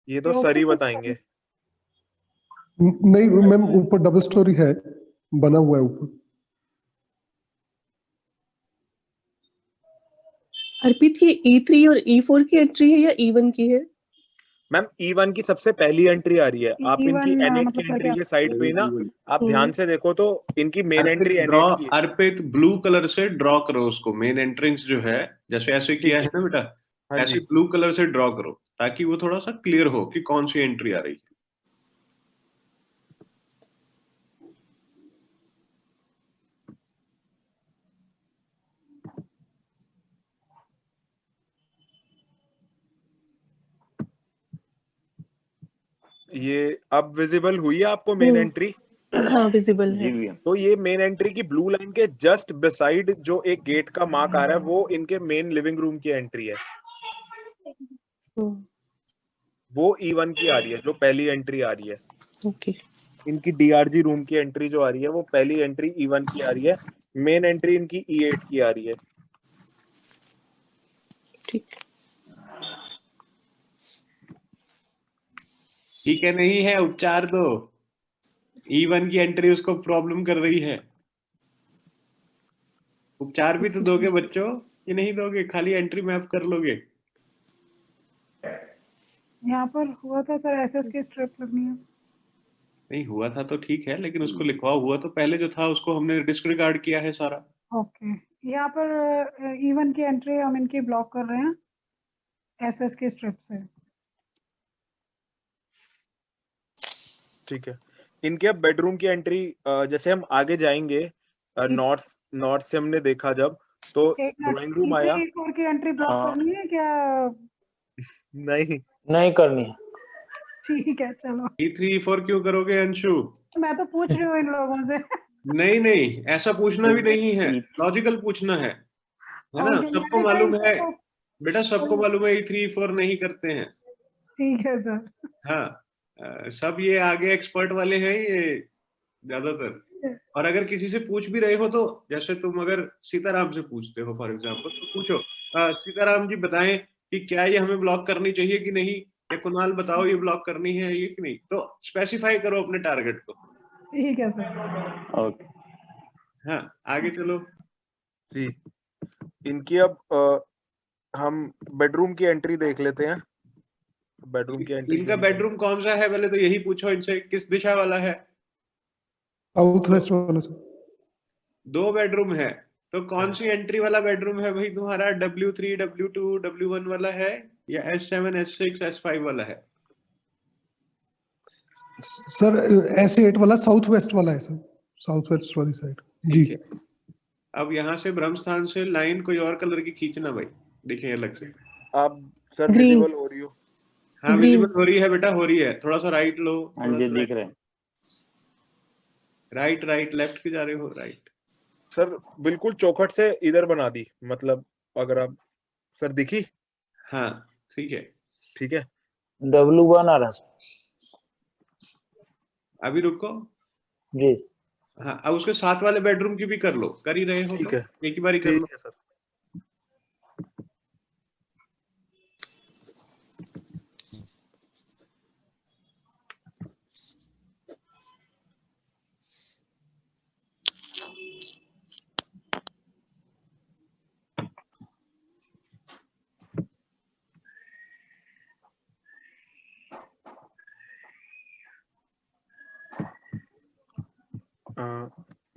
ये तो ये सर ही ऊपर बताएंगे। नहीं मैम, ऊपर डबल स्टोरी है, बना हुआ है ऊपर। अर्पित, ये E3 और E4 की एंट्री है या E1 की है? मैम E1 की सबसे पहली एंट्री आ रही है। आप इनकी E1 N8 की मतलब एंट्री क्या? के साइड पे ना आप ध्यान से देखो तो इनकी मेन अर्पित एंट्री ड्रॉ, N8 की है। अर्पित ब्लू कलर से ड्रॉ करो उसको, मेन एंट्रेंस जो है, जैसे ऐसे किया है ना बेटा, हाँ ऐसे जी। ब्लू कलर से ड्रॉ करो ताकि वो थोड़ा सा क्लियर हो कि कौन सी एंट्री आ रही है। ये अब विजिबल हुई है आपको मेन एंट्री? हाँ, विजिबल है। तो ये मेन एंट्री की ब्लू लाइन के जस्ट बिसाइड जो एक गेट का मार्क आ रहा है वो इनके मेन लिविंग रूम की एंट्री है। वो E1 की आ रही है जो पहली एंट्री आ रही है। ओके। इनकी DRG रूम की एंट्री जो आ रही है वो पहली एंट्री E1 की आ रही है। मेन एंट्री इनकी E8 की आ रही है। ठीक। ठीक है, नहीं है, उपचार दो। E1 की एंट्री उसको प्रॉब्लम कर रही है। उपचार भी तो दोगे बच्चों, कि नहीं दोगे? खाली एंट्री मैप कर लोगे? यहाँ पर हुआ था सर, एसएस की स्ट्रिप लगनी है। नहीं हुआ था तो ठीक है, लेकिन उसको लिखवा हुआ तो पहले जो था उसको हमने डिस्रिगार्ड किया है सारा। ओके, यहाँ पर E1 की एंट्री हम इनकी ब्लॉक कर रहे हैं एसएस की स्ट्रिप से। ठीक है। इनके अब बेडरूम की एंट्री जैसे हम आगे जाएंगे नॉर्थ से हमने देखा जब तो ड्राइंग रूम आया। E4 की एंट्री ब्लॉक करनी है क्या? नहीं करनी है। ठीक है चलो। E3 E4 क्यों करोगे अंशु? मैं तो पूछ रही हूँ इन लोगों से। नहीं नहीं, ऐसा पूछना भी नहीं है, लॉजिकल पूछना है ना? Okay, सबको मेरे मालूम time है पे तो- बेटा, सबको मालूम है E3 E4 नहीं करते हैं। ठीक है सर। हाँ, सब ये आगे एक्सपर्ट वाले हैं ये ज्यादातर। और अगर किसी से पूछ भी रहे हो तो जैसे तुम अगर सीताराम से पूछते हो फॉर एग्जाम्पल, तो पूछो सीताराम जी बताएं कि क्या ये हमें ब्लॉक करनी चाहिए कि नहीं, या कुणाल बताओ ये ब्लॉक करनी है ये कि नहीं, तो स्पेसिफाई करो अपने टारगेट को। ठीक है सर। ओके। हाँ, आगे चलो जी। इनकी अब हम बेडरूम की एंट्री देख लेते हैं। बेडरूम की एंट्री इनका बेडरूम कौन सा है पहले तो यही पूछो इनसे, किस दिशा वाला है? साउथ वेस्ट वाला सर। 2 बेडरूम है तो कौन सी एंट्री वाला बेडरूम है भाई तुम्हारा? W3 W2 W1 वाला है या S7 S6 S5 वाला है? सर S8 वाला साउथ वेस्ट वाला है सर, साउथ वेस्ट वाली साइड जी। ठीक है, अब यहाँ से ब्रह्म स्थान से लाइन कोई और कलर की खींचना भाई, देखें अलग से। आप सर Green. विजिबल हो रही हो? हाँ Green. विजिबल हो रही है बेटा, हो रही है। थोड़ा सा राइट लो, हाँ थोड़ा जी सा दिख रहे हैं। राइट राइट, लेफ्ट की जा रहे हो, राइट। सर बिल्कुल चौखट से इधर बना दी, मतलब अगर आप सर दिखी? हाँ ठीक है। ठीक है। W1 आ रहा है अभी रुको। जी। हाँ, अब उसके साथ वाले बेडरूम की भी कर लो, कर ही रहे हो ठीक तो है। एक ही बारी कर लो। ठीक है सर।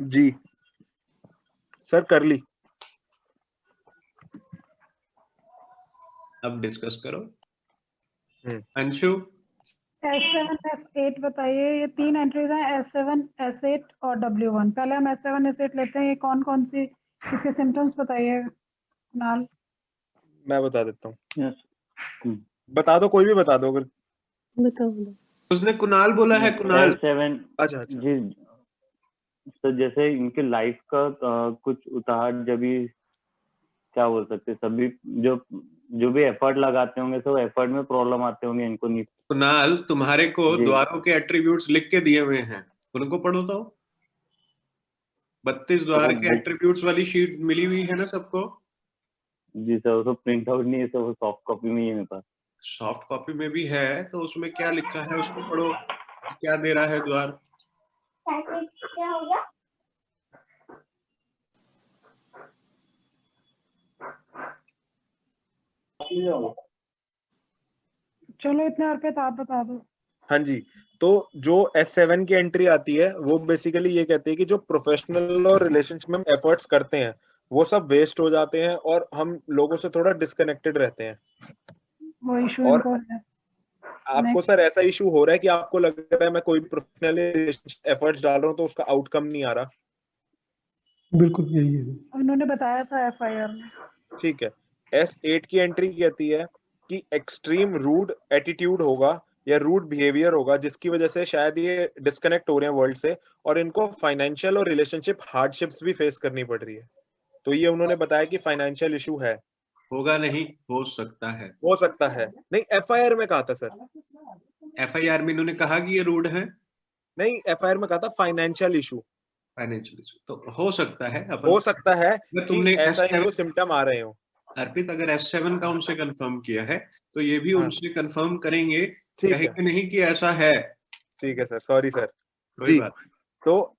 जी सर कर ली। अब डिस्कस करो। अंशु S7 S8 बताइए, ये 3 एंट्रीज हैं, S7 S8 और W1। पहले हम S7 S8 लेते हैं। ये कौन कौन सी इसके सिम्टम्स बताइए कुणाल। मैं बता देता हूँ। यस। बता दो, कोई भी बता दो अगर। बताओ। उसने कुणाल बोला है, कुणाल। S7 अच्छा अच्छा। जी। तो जैसे इनके लाइफ का कुछ उतार, जब भी क्या बोल सकते, सभी जो भी एफर्ट लगाते होंगे तो एफर्ट में प्रॉब्लम आते होंगे इनको। नहीं कुणाल, तुम्हारे को जी। द्वारों के एट्रीब्यूट्स लिख के दिए हुए हैं, उनको पढ़ो तो। 32 द्वार के एट्रीब्यूट्स वाली शीट मिली हुई है ना सबको? जी सर, वो प्रिंट आउट नहीं है सर, वो सॉफ्ट कॉपी में ही है मेरे पास। सॉफ्ट कॉपी में भी है, तो उसमें क्या लिखा है उसको पढ़ो, क्या दे रहा है द्वार। चलो इतने अर्पित आप बता दो। हाँ जी, तो जो S7 की एंट्री आती है वो बेसिकली ये कहती है कि जो प्रोफेशनल और रिलेशनशिप में एफर्ट्स करते हैं वो सब वेस्ट हो जाते हैं और हम लोगों से थोड़ा डिस्कनेक्टेड रहते हैं। वो इशू और इनको है। आपको Next. सर ऐसा इशू हो रहा है कि आपको लग रहा है मैं कोई प्रोफेशनल रिलेशनशिप एफर्ट्स डाल रहा हूँ तो उसका आउटकम नहीं आ रहा? बिल्कुल यही है। उन्होंने बताया था FIR में। ठीक है, S8 की एंट्री कहती है कि एक्सट्रीम रूड एटीट्यूड होगा या रूड बिहेवियर होगा जिसकी वजह से शायद ये डिस्कनेक्ट हो रहे हैं वर्ल्ड से और इनको फाइनेंशियल और रिलेशनशिप हार्डशिप्स भी फेस करनी पड़ रही है। तो ये उन्होंने बताया कि फाइनेंशियल इशू है। होगा नहीं, हो सकता है। हो सकता है नहीं, FIR में कहा था सर। FIR में इन्होंने कहा कि ये रूड है, नहीं, FIR में कहा था फाइनेंशियल इशू। फाइनेंशियल इशू, तो हो सकता है। हो सकता है अगर कि तुमने ऐसा S7 इनको सिम्टम आ रहे हो। अर्पित, अगर S7 का उनसे कंफर्म किया है तो ये भी हाँ। उनसे कंफर्म करेंगे, ठीक है, कहेंगे नहीं कि ऐसा है। ठीक है सर, सॉरी सर कोई जी। बात नहीं। तो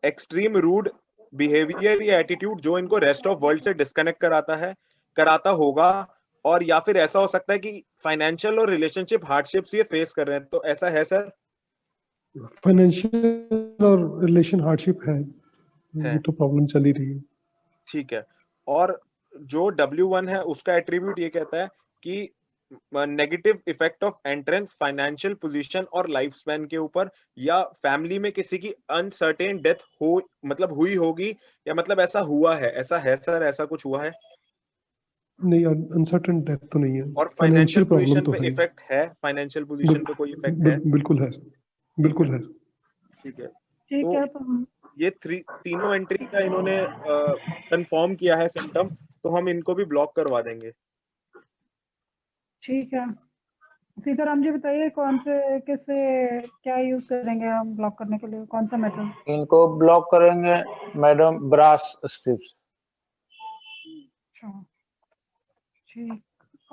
एक्सट्रीम रूड बिहेवियर या एटीट्यूड जो इनको रेस्ट ऑफ वर्ल्ड से डिस्कनेक्ट कराता होगा, और या फिर ऐसा हो सकता है कि फाइनेंशियल और रिलेशनशिप हार्डशिप्स ये फेस कर रहे हैं। तो ऐसा है सर? फाइनेंशियल और रिलेशन हार्डशिप है, ये तो प्रॉब्लम चल ही रही है। ठीक है, और जो W1 है उसका एट्रीब्यूट ये कहता है कि negative effect of entrance financial position और लाइफ स्पैन के ऊपर, या फैमिली में किसी की अनसर्टेन डेथ हो, मतलब हुई होगी, या मतलब ऐसा हुआ है। ऐसा है सर? ऐसा कुछ हुआ है? नहीं, अनसर्टेन डेथ तो नहीं है, और फाइनेंशियल फाइनेंशियल प्रॉब्लम पोजीशन तो पे है। इफेक्ट है? फाइनेंशियल पोजीशन पे कोई इफेक्ट है? बिल्कुल है, बिल्कुल है। ठीक है, ठीक तो है तो ये तीनों एंट्री का इन्होंने कंफर्म किया है सिम्टम, तो हम इनको भी ब्लॉक करवा देंगे। ठीक है। सीताराम जी बताइए कौन से किससे क्या यूज करेंगे हम ब्लॉक करने के लिए, कौन सा मेथड? इनको ब्लॉक करेंगे मैडम ब्रास स्ट्रिप्स। अच्छा ठीक,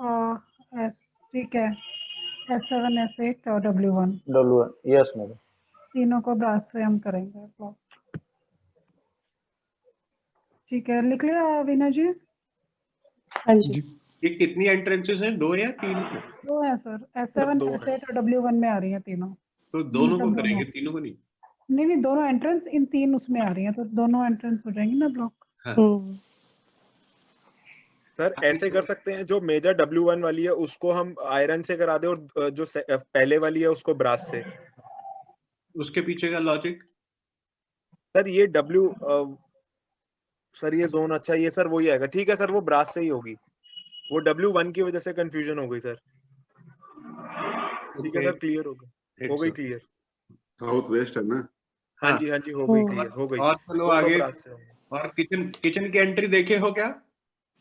और ठीक है, S7 S8 और W1 यस मैडम। तीनों को ब्रास से हम करेंगे ब्लॉक। ठीक है, लिख लिया वीना जी? हाँ जी। जी, ये कितनी एंट्रेंसेस हैं, 2 या 3? दो है सर, S7 दो है। S8 और W1 में आ रही है तीनों। तो दोनों को मतलब करेंगे, दोनों। तीनों को नहीं। नहीं दोनों एंट्रेंस इन तीन उसमें आ रही है, तो दोनों एंट्रेंस हो जाएंगी ना ब्लॉक। सर ऐसे कर सकते हैं, जो मेजर W1 वाली है उसको हम आयरन से करा दे और जो पहले वाली है उसको ब्रास से। उसके पीछे का लॉजिक? सर ये सर ये जोन, अच्छा ये सर वही आएगा। ठीक है सर, वो ब्रास से ही होगी, वो W1 की वजह से कंफ्यूजन हो गई सर। ठीक है सर, क्लियर हो गई क्लियर। साउथ वेस्ट है ना? हाँ जी, हाँ जी, हो गई क्लियर, हो गई। और चलो दोनों आगे। ब्रास से होंगे। और किचन की एंट्री देखे हो क्या?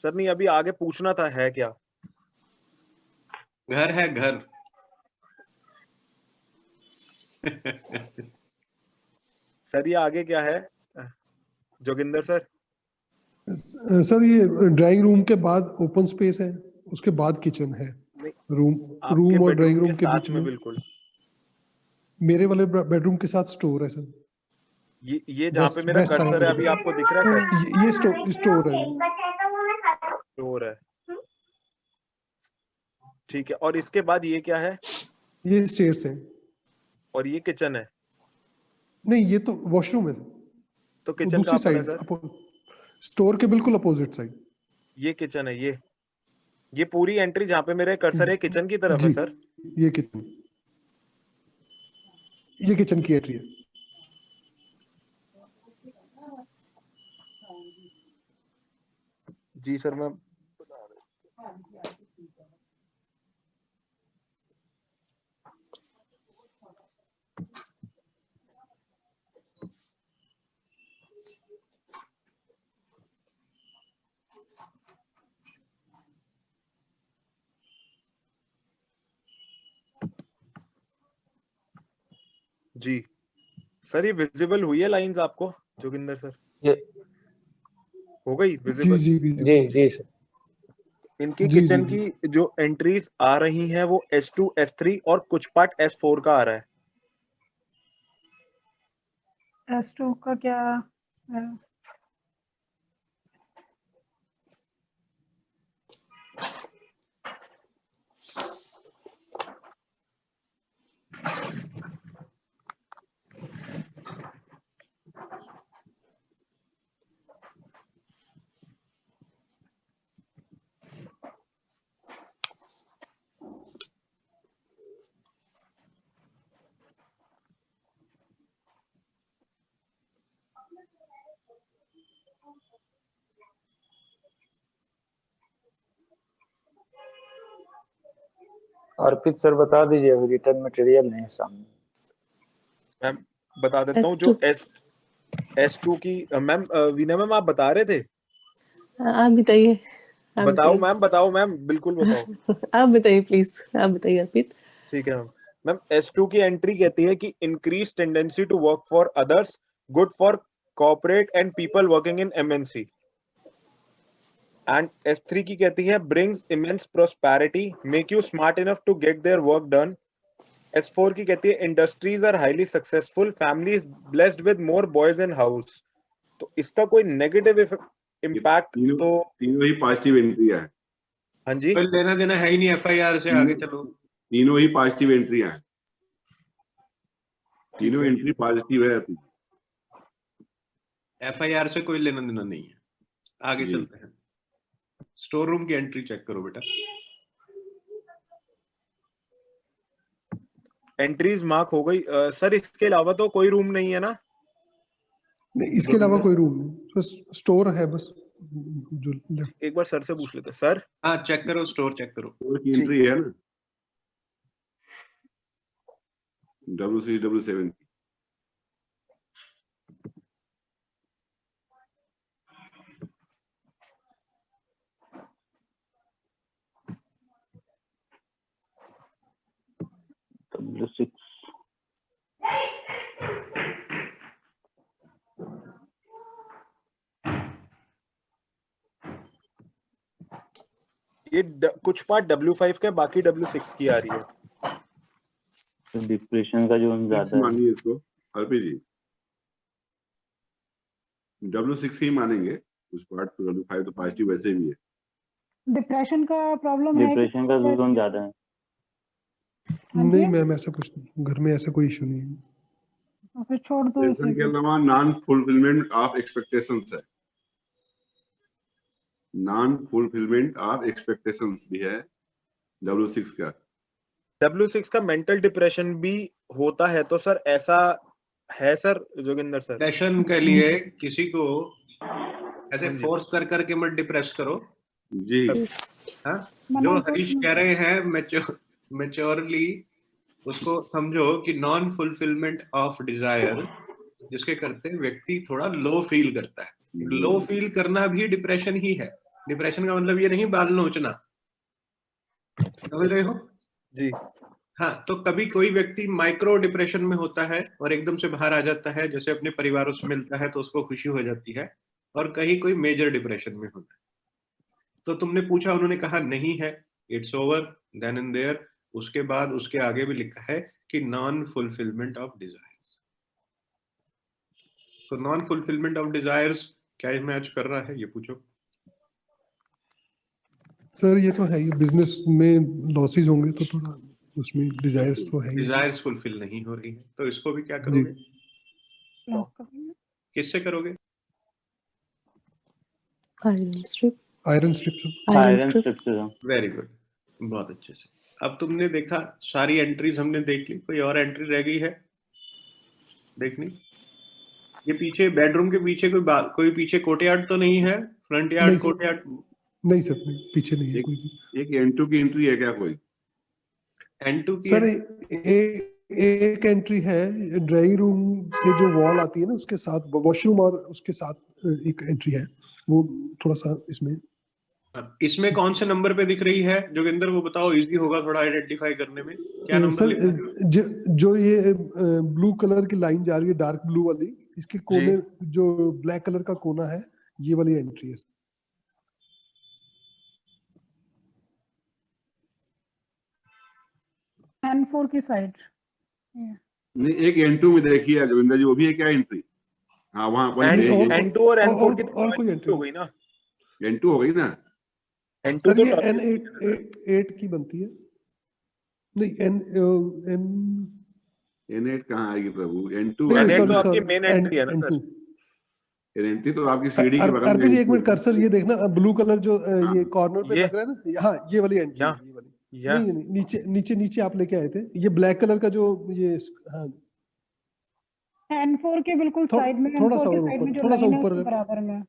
सर नहीं, अभी आगे पूछना था, है क्या? घर है, घर। सर ये आगे क्या है जोगिंदर सर? सर ये ड्राइंग रूम के बाद ओपन स्पेस है, उसके बाद किचन है। नहीं, रूम आपके और ड्राइंग बेडरूम रूम के के बीच साथ में में बिल्कुल। मेरे वाले बेडरूम के साथ स्टोर है सर। ये जहाँ पे मेरा वेस्ट साइड कर्सर है अभी आपको दिख रहा है सर? ये स्टोर है। स्टोर है, ठीक है। और इसके बाद ये क्या है? ये स्टेयर्स है। और ये किचन है? नहीं, ये तो वॉशरूम है। तो वो किचन दूसरी कहाँ पर है साइड, सर? स्टोर के बिल्कुल अपोजिट साइड। ये किचन है, ये पूरी एंट्री जहाँ पे मेरे कर्सर है किचन की तरफ है जी, सर? ये किचन की एंट्री है। जी सर, मैं जी सर, ये विजिबल हुई है लाइंस आपको जोगिंदर सर? ये हो गई जी विजिबल? जी जी जी सर। इनकी जी, किचन जी, जी। की जो एंट्रीज आ रही हैं वो S2 S3 और कुछ पार्ट S4 का आ रहा है। S2 का क्या है? अर्पित सर बता दीजिए, अभी रिटर्न मटेरियल नहीं है सामने। मैम बता देता हूँ जो S2 की मैम वीना मैम आप बता रहे थे? आप बताइए, आप बताओ बताइए। बताओ मैम, बिल्कुल बताओ। आप बताइए प्लीज, आप बताइए अर्पित। ठीक है मैम। मैम S2 की एंट्री कहती है कि increase tendency to work for others, good for corporate and people working in MNC। And S3 की कहती है brings immense prosperity, make you smart enough to get their work done. S4 की कहती है industries are highly successful, family is blessed with more boys in house. तो इसका कोई negative impact तो तीनों ही पॉजिटिव एंट्री है। हाँ जी, कोई लेना देना है ही नहीं FIR से, आगे चलो। तीनों ही पॉजिटिव एंट्री हैं, तीनों एंट्री पॉजिटिव है। FIR से कोई लेना देना नहीं है, आगे जी। चलते हैं। स्टोर रूम की एंट्री चेक करो बेटा। एंट्रीज मार्क हो गई। सर इसके अलावा तो कोई रूम नहीं है ना? नहीं, इसके अलावा कोई रूम नहीं, बस स्टोर है बस जो लेफ्ट। एक बार सर से पूछ लेते हैं। सर हाँ चेक करो, स्टोर चेक करो। स्टोर की एंट्री है ना, W6 W7 की। W6 ये कुछ पार्ट W5 का, बाकी W6 की आ रही है। डिप्रेशन का जोन ज्यादा है। मानिए इसको अर्पित जी, W6 ही मानेंगे, कुछ पार्ट तो W5 तो पॉजिटिव वैसे भी है। डिप्रेशन का प्रॉब्लम है? डिप्रेशन का जोन ज्यादा है। नहीं मैम, ऐसा कुछ नहीं, घर में ऐसा कोई इशू नहीं है। तो फिर छोड़ दो डिप्रेशन के इसे। अलावा नॉन फुलफिलमेंट ऑफ एक्सपेक्टेशंस है, नॉन फुलफिलमेंट ऑफ एक्सपेक्टेशंस भी है W6 का। W6 का मेंटल डिप्रेशन भी होता है तो सर ऐसा है सर जोगिंदर सर? डिप्रेशन के लिए किसी को ऐसे हाँ जी। फोर्स कर करके मत डिप्रेस करो। जी हाँ, जो हरीश कह रहे हैं मैच्योरली उसको समझो कि नॉन फुलफिलमेंट ऑफ डिजायर, जिसके करते व्यक्ति थोड़ा लो फील करता है। लो फील करना भी डिप्रेशन ही है। डिप्रेशन का मतलब ये नहीं बाल नोचना, समझ रहे हो? जी हाँ, तो कभी कोई व्यक्ति माइक्रो डिप्रेशन में होता है और एकदम से बाहर आ जाता है, जैसे अपने परिवारों से मिलता है तो उसको खुशी हो जाती है, और कहीं कोई मेजर डिप्रेशन में होता है। तो तुमने पूछा, उन्होंने कहा नहीं है, it's over then and there. उसके बाद उसके आगे भी लिखा है कि नॉन फुलफिलमेंट ऑफ डिजायर्स। तो नॉन फुलफिलमेंट ऑफ डिजायर्स क्या मैच कर रहा है, ये पूछो। सर ये तो है, ये बिजनेस में लॉसेस होंगे तो थोड़ा उसमें डिजायर्स तो है ही। डिजायर्स फुलफिल नहीं हो रही है, तो इसको भी क्या जी, करोगे? लॉक करेंगे। किससे करोगे? Iron strip. Iron strip. Iron strip से जाओ। वेरी गुड, बहुत अच्छे से। अब तुमने देखा, सारी एंट्रीज हमने देख ली, कोई और एंट्री रह गई है देखनी? ये पीछे बेडरूम के पीछे कोई पीछे कोर्टयार्ड तो नहीं है? फ्रंट यार्ड, नहीं सर, कोर्टयार्ड? नहीं सर, नहीं, पीछे नहीं है कोई भी। एक N2 की एंट्री है क्या कोई? N2 की सर एक एंट्री है, ड्राइंग रूम से जो वॉल आती है ना उसके साथ वॉशरूम, और उसके साथ एक एंट्री है, वो थोड़ा सा इसमें कौन से नंबर पे दिख रही है जोगिंदर, वो बताओ, इजी होगा थोड़ा आइडेंटिफाई करने में। क्या नंबर सर लिखा है? जो ये ब्लू कलर की लाइन जा रही है, डार्क ब्लू वाली, इसके कोने जो ब्लैक कलर का कोना है, ये वाली एंट्री है। N4 की साइड। नहीं, एक N2 में देखिए जोगिंदर जी, वो भी है क्या एंट्री? हाँ, वहाँ N2 और N4 की और कोई एंट्री हो गई ना। N2 हो गई ना। N2 सर तो ये टॉयलेट N8 की बनती है। नहीं N N8 कहाँ आएगी प्रभु? N2 नहीं N8 आएगी तो ना। आपकी मेन एंट्री है ना सर। N3 तो आपकी सीढ़ी के बगल में अर्पित जी एक N2 मिनट कर्सर ये देखना, ब्लू कलर जो हाँ, ये कॉर्नर पे ये लग रहा है ना, हाँ ये वाली एंट्री है, यहाँ ये वाली। यहाँ नहीं नहीं, नीचे नीचे नीचे आप लेके आए थे, ये ब्लैक कलर का जो ये, हाँ N4 के बिल्कुल साइड में, थोड़ा N4 सा के और साइड में ऊपर, जो थोड़ा सा लाइन है ऊपर उसके है। बराबर में।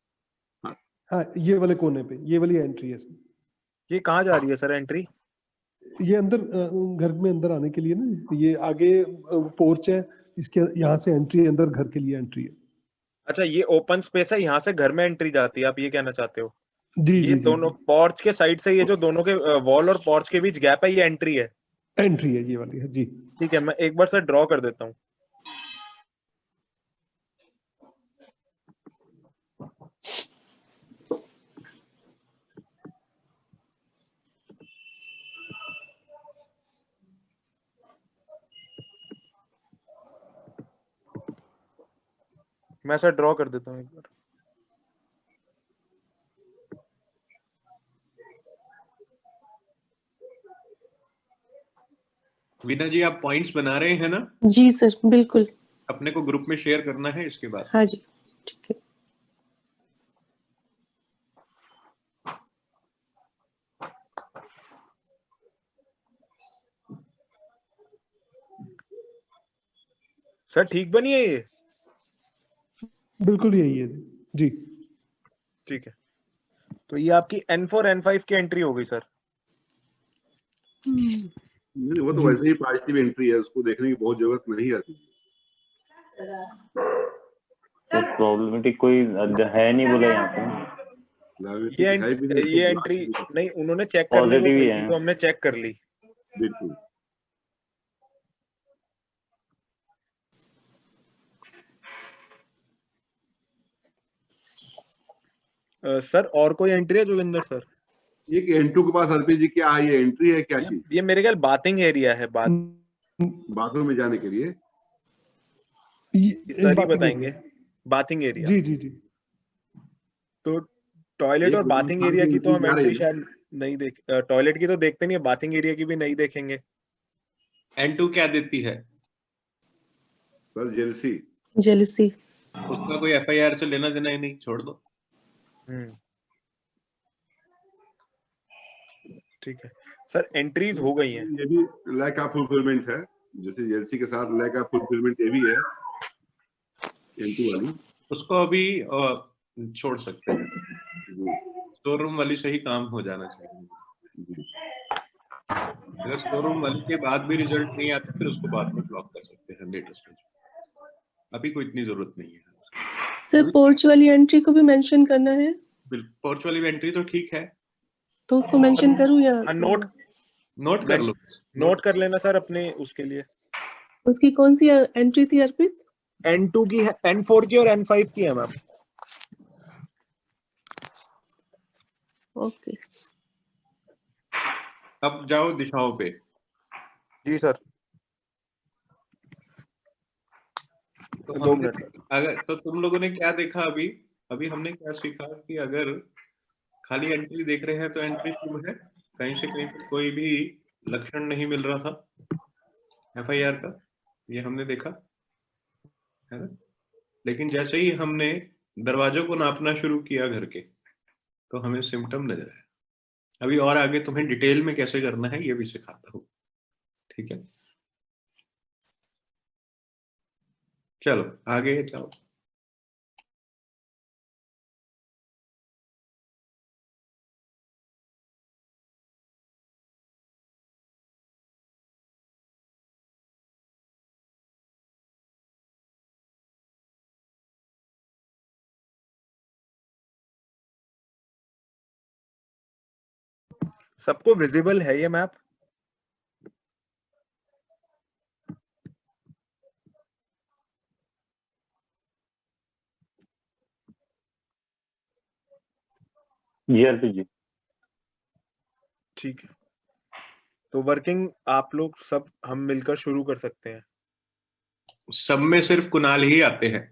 हाँ ये वाले कोने पे ये वाली एंट्री है। ये कहाँ जा रही है सर एंट्री? ये अंदर घर में अंदर आने के लिए ना, ये आगे पोर्च है, इसके यहाँ से एंट्री अंदर घर के लिए एंट्री है। अच्छा, ये ओपन स्पेस है, यहाँ से घर में एंट्री जाती है, आप ये कहना चाहते हो? जी ये जी जी दोनों पोर्च के साइड से, ये जो दोनों के वॉल और पोर्च के बीच गैप है, ये एंट्री है। एंट्री है, ये वाली है जी। ठीक है, मैं एक बार सर ड्रॉ कर देता हूँ। मैं सर ड्रॉ कर देता हूँ एक बार। वीना जी, आप पॉइंट्स बना रहे हैं ना? जी सर, बिल्कुल। अपने को ग्रुप में शेयर करना है इसके बाद। हाँ जी, ठीक है। सर ठीक बनी है ये? बिल्कुल यही है जी। ठीक है, तो ये आपकी N4 N5 की एंट्री हो गई सर। नहीं, वो तो वैसे ही पॉजिटिव एंट्री है, उसको देखने की बहुत जरूरत नहीं है। तो प्रॉब्लमेटिक कोई है नहीं बोला यहाँ पे। ये एंट्री नहीं, उन्होंने चेक करने को पॉजिटिव ही कही है। थी, तो हमने चेक कर ली। बिल्कुल। सर और कोई एंट्री है जोगिंदर सर? एक N2 के पास अर्पित जी क्या है, ये एंट्री है क्या चीज? ये मेरे ख्याल बाथिंग एरिया है, बाथरूम में जाने के लिए। सर ही बताएंगे। Bathing area. जी जी जी। तो टॉयलेट और बाथिंग एरिया की तो हम एंट्री शायद नहीं देख, टॉयलेट की तो देखते नहीं है, बाथिंग एरिया की भी नहीं देखेंगे। N2 क्या देती है? Sir jealousy. जेलसी। उसका कोई FIR से लेना देना ही नहीं, छोड़ दो। ठीक है सर, एंट्रीज हो गई हैं। ये भी लैक ऑफ फुलफिलमेंट है, जैसे जेलसी के साथ लैक ऑफ फुलफिलमेंट ये भी है N2 वाली। उसको अभी छोड़ सकते हैं, स्टोर रूम वाली से ही काम हो जाना चाहिए। अगर स्टोर रूम वाली के बाद भी रिजल्ट नहीं आते, फिर उसको बाद में ब्लॉक कर सकते हैं लेटेस्ट। अभी कोई इतनी जरूरत नहीं है। सर पोर्च वाली एंट्री को भी मेंशन करना है? पोर्च वाली एंट्री तो ठीक है, तो उसको मेंशन करूं या नोट कर लो। नोट कर लेना सर अपने उसके लिए। उसकी कौन सी एंट्री थी अर्पित? N2 की है, N4 की और N5 की है मैम। ओके। अब जाओ दिशाओं पे। जी सर। तो 2 मिनट। अगर तो तुम लोगों ने क्या देखा अभी? अभी हमने क्या सीखा कि अगर खाली एंट्री देख रहे हैं तो एंट्री शुभ है, कहीं से कहीं पर कोई भी लक्षण नहीं मिल रहा था FIR का, ये हमने देखा है ना। लेकिन जैसे ही हमने दरवाजों को नापना शुरू किया घर के, तो हमें सिम्टम नजर आया। अभी और आगे तुम्हें डिटेल में कैसे करना है ये भी सिखाता हूँ, ठीक है? चलो आगे जाओ। सबको विजिबल है ये मैप? जी अर्पित जी। ठीक है। तो वर्किंग आप लोग सब हम मिलकर शुरू कर सकते हैं। सब में सिर्फ कुणाल ही आते हैं।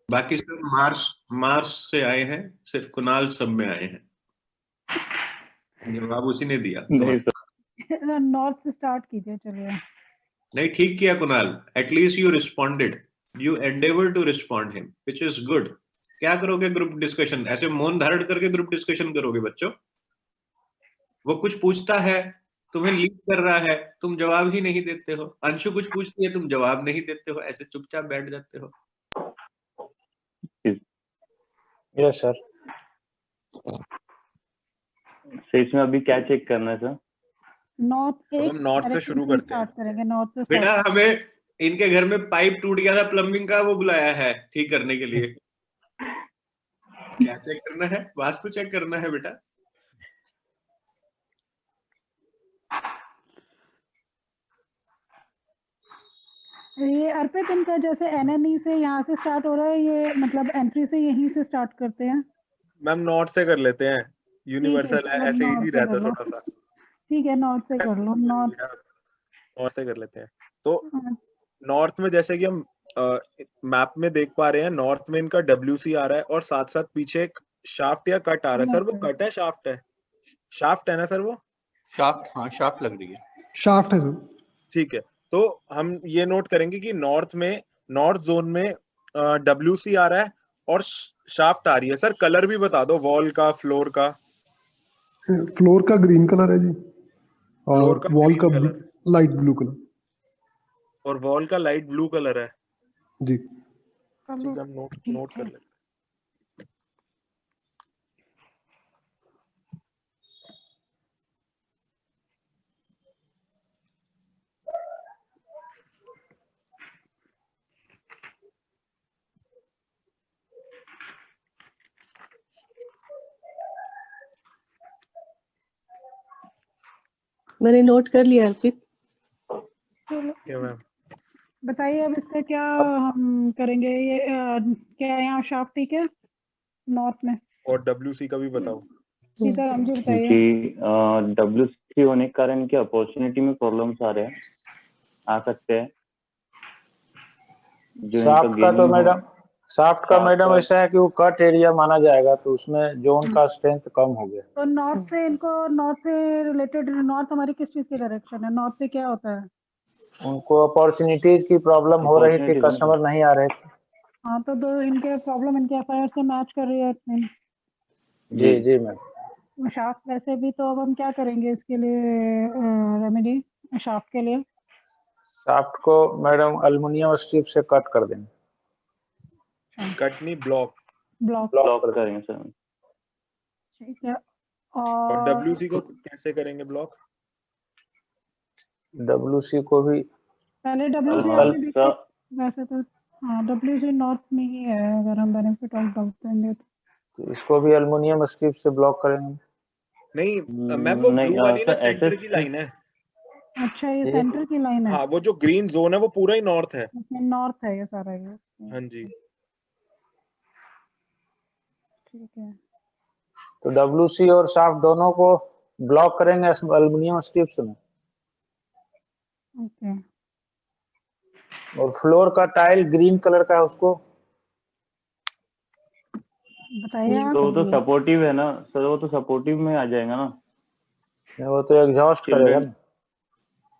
बाकी सब मार्स से आए हैं, सिर्फ कुणाल सब में आए हैं। जवाब उसी ने दिया। नहीं सर, नॉर्थ से स्टार्ट कीजिए, चलिए। नहीं, ठीक किया Kunal, at least you responded, you endeavour to respond him, which is good. क्या करोगे ग्रुप डिस्कशन? ऐसे मौन धारण करके ग्रुप डिस्कशन करोगे बच्चों? वो कुछ पूछता है, तुम्हें लीड कर रहा है, तुम जवाब ही नहीं देते हो। अंशु कुछ पूछती है, तुम जवाब नहीं देते हो, ऐसे चुपचाप बैठ जाते हो। Yes sir. तो इसमें अभी क्या चेक करना है सर? नॉर्थ तो हम नॉर्थ से शुरू करते हैं। स्टार्ट करेंगे, नॉर्थ से बेटा start। हमें इनके घर में पाइप टूट गया था प्लम्बिंग का, वो बुलाया है ठीक करने के लिए। क्या चेक करना है? वास्तु चेक करना है बेटा। ये अर्पित, इनका जैसे एनएनई से यहाँ से स्टार्ट हो रहा है, ये मतलब एंट्री से यहीं से स्टार्ट करते हैं। मैम नॉर्थ से कर लेते हैं, यूनिवर्सल है, ऐसे नॉर्थ इजी से रहता कर है लो। थोड़ा सा। ठीक है, नॉर्थ से कर लो। नॉर्थ से कर लेते हैं। तो नॉर्थ में जैसे कि हम मैप में देख पा रहे हैं, नॉर्थ में इनका WC आ रहा है और साथ साथ पीछे एक शाफ्ट या कट आ रहा है। सर वो कट है, शाफ्ट है? शाफ्ट है ना सर वो? शाफ्ट, हाँ शाफ्ट लग रही है। शाफ्ट है सर। ठीक है, तो हम ये नोट करेंगे कि नॉर्थ जोन में WC आ रहा है और शाफ्ट आ रही है। सर कलर भी बता दो, वॉल का, फ्लोर का। फ्लोर का ग्रीन कलर है जी, और का वॉल का green colour light blue colour. और वॉल का लाइट ब्लू कलर है जी। ठीक है, हम नोट कर लेते हैं। मैंने नोट कर लिया अर्पित। बताइए अब इसका क्या हम करेंगे? ये क्या यहाँ शाफ्ट ठीक है नॉर्थ में? और WC का भी बताओ। सीताराम जी बताइए। क्योंकि WC होने के कारण की अपॉर्चुनिटी में प्रॉब्लम्स आ सकते हैं। शाफ्ट का मैडम ऐसा है कि वो कट एरिया माना जाएगा, तो उसमें जोन का स्ट्रेंथ कम हो गया। तो नॉर्थ से रिलेटेड, नॉर्थ हमारी किस चीज की डायरेक्शन है? नॉर्थ से क्या होता है? उनको अपॉर्चुनिटीज की प्रॉब्लम हो रही थी, कस्टमर नहीं आ रहे थे। हाँ, तो दो इनके प्रॉब्लम इनके एफआईआर से मैच कर रही है इतनी। जी जी मैम। शाफ्ट वैसे भी, तो अब हम क्या करेंगे इसके लिए रेमेडी शाफ्ट के लिए? शाफ्ट को मैडम एल्युमिनियम स्ट्रिप से कट कर देंगे। कट नहीं, ब्लॉक करेंगे सर। ठीक है। और WC को कैसे करेंगे ब्लॉक? WC को भी पहले WC आपने देखा वैसे तो। हाँ, WC नॉर्थ में ही है, अगर हम बेनिफिट ऑफ डाउट देंगे तो इसको भी एल्युमिनियम स्ट्रिप से ब्लॉक करेंगे। नहीं मैम, वो ब्लू वाली ना सेंटर की लाइन है। अच्छा, ये सेंटर की लाइन है। हाँ, वो जो ग्रीन जोन है वो पूरा ही नॉर्थ है। नॉर्थ है ये सारा ये। हाँ जी, ठीक है। तो WC और शाफ्ट दोनों को ब्लॉक करेंगे एल्युमिनियम स्ट्रिप्स में। ओके। और फ्लोर का टाइल ग्रीन कलर का है, उसको बताइए आप। तो वो तो सपोर्टिव है ना सर, वो तो सपोर्टिव में आ जाएगा ना। वो तो एग्जॉस्ट करेगा ना,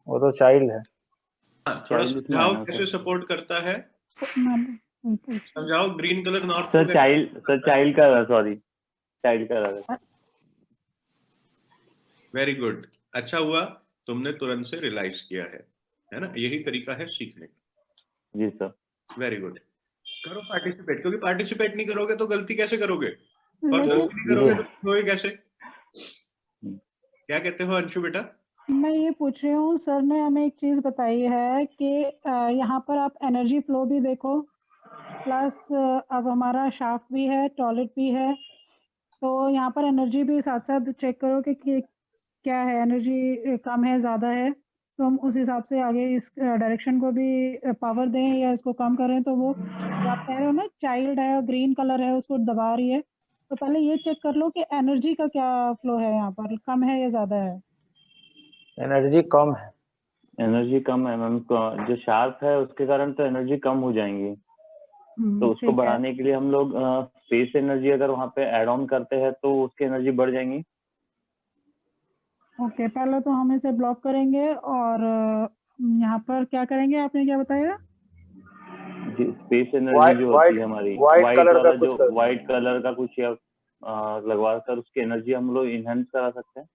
वो तो चाइल्ड है। थोड़ा समझाओ कैसे सपोर्ट करता है, समझाओ। Green colour north sir child का, सॉरी चाइल्ड का। वेरी गुड, अच्छा हुआ तुमने तुरंत से रियलाइज किया है ना? यही तरीका है सीखने का। जी सर। वेरी गुड, करो पार्टिसिपेट, क्योंकि पार्टिसिपेट नहीं करोगे तो गलती कैसे करोगे, और गलती नहीं करोगे तो सीखोगे कैसे? क्या कहते हो अंशु बेटा? मैं ये पूछ रही हूँ, सर ने हमें एक चीज बताई है कि यहाँ पर आप एनर्जी फ्लो भी देखो, प्लस अब हमारा शाफ्ट भी है, टॉयलेट भी है, तो यहाँ पर एनर्जी भी साथ साथ चेक करो कि क्या है, एनर्जी कम है ज़्यादा है, तो हम उस हिसाब से आगे इस डायरेक्शन को भी पावर दें या इसको कम करें। तो वो जो आप कह रहे हो ना चाइल्ड है और ग्रीन कलर है उसको दबा रही है, तो पहले ये चेक कर लो कि एनर्जी का क्या फ्लो है, यहाँ पर कम है या ज्यादा है। एनर्जी कम है। एनर्जी कम है मैम, जो शार्प है उसके कारण तो एनर्जी कम हो जाएंगी। तो उसको ठीक है। बढ़ाने के लिए हम लोग स्पेस एनर्जी अगर वहाँ पे ऐड ऑन करते हैं तो उसकी एनर्जी बढ़ जाएंगी। ओके, पहले तो हम इसे ब्लॉक करेंगे और यहाँ पर क्या करेंगे, आपने क्या बताया? जी, स्पेस एनर्जी जो होती है हमारी व्हाइट कलर वाला का कुछ जो कर व्हाइट कलर का कुछ या लगवा कर उसकी एनर्जी हम लोग इनहेंस करा सकते हैं।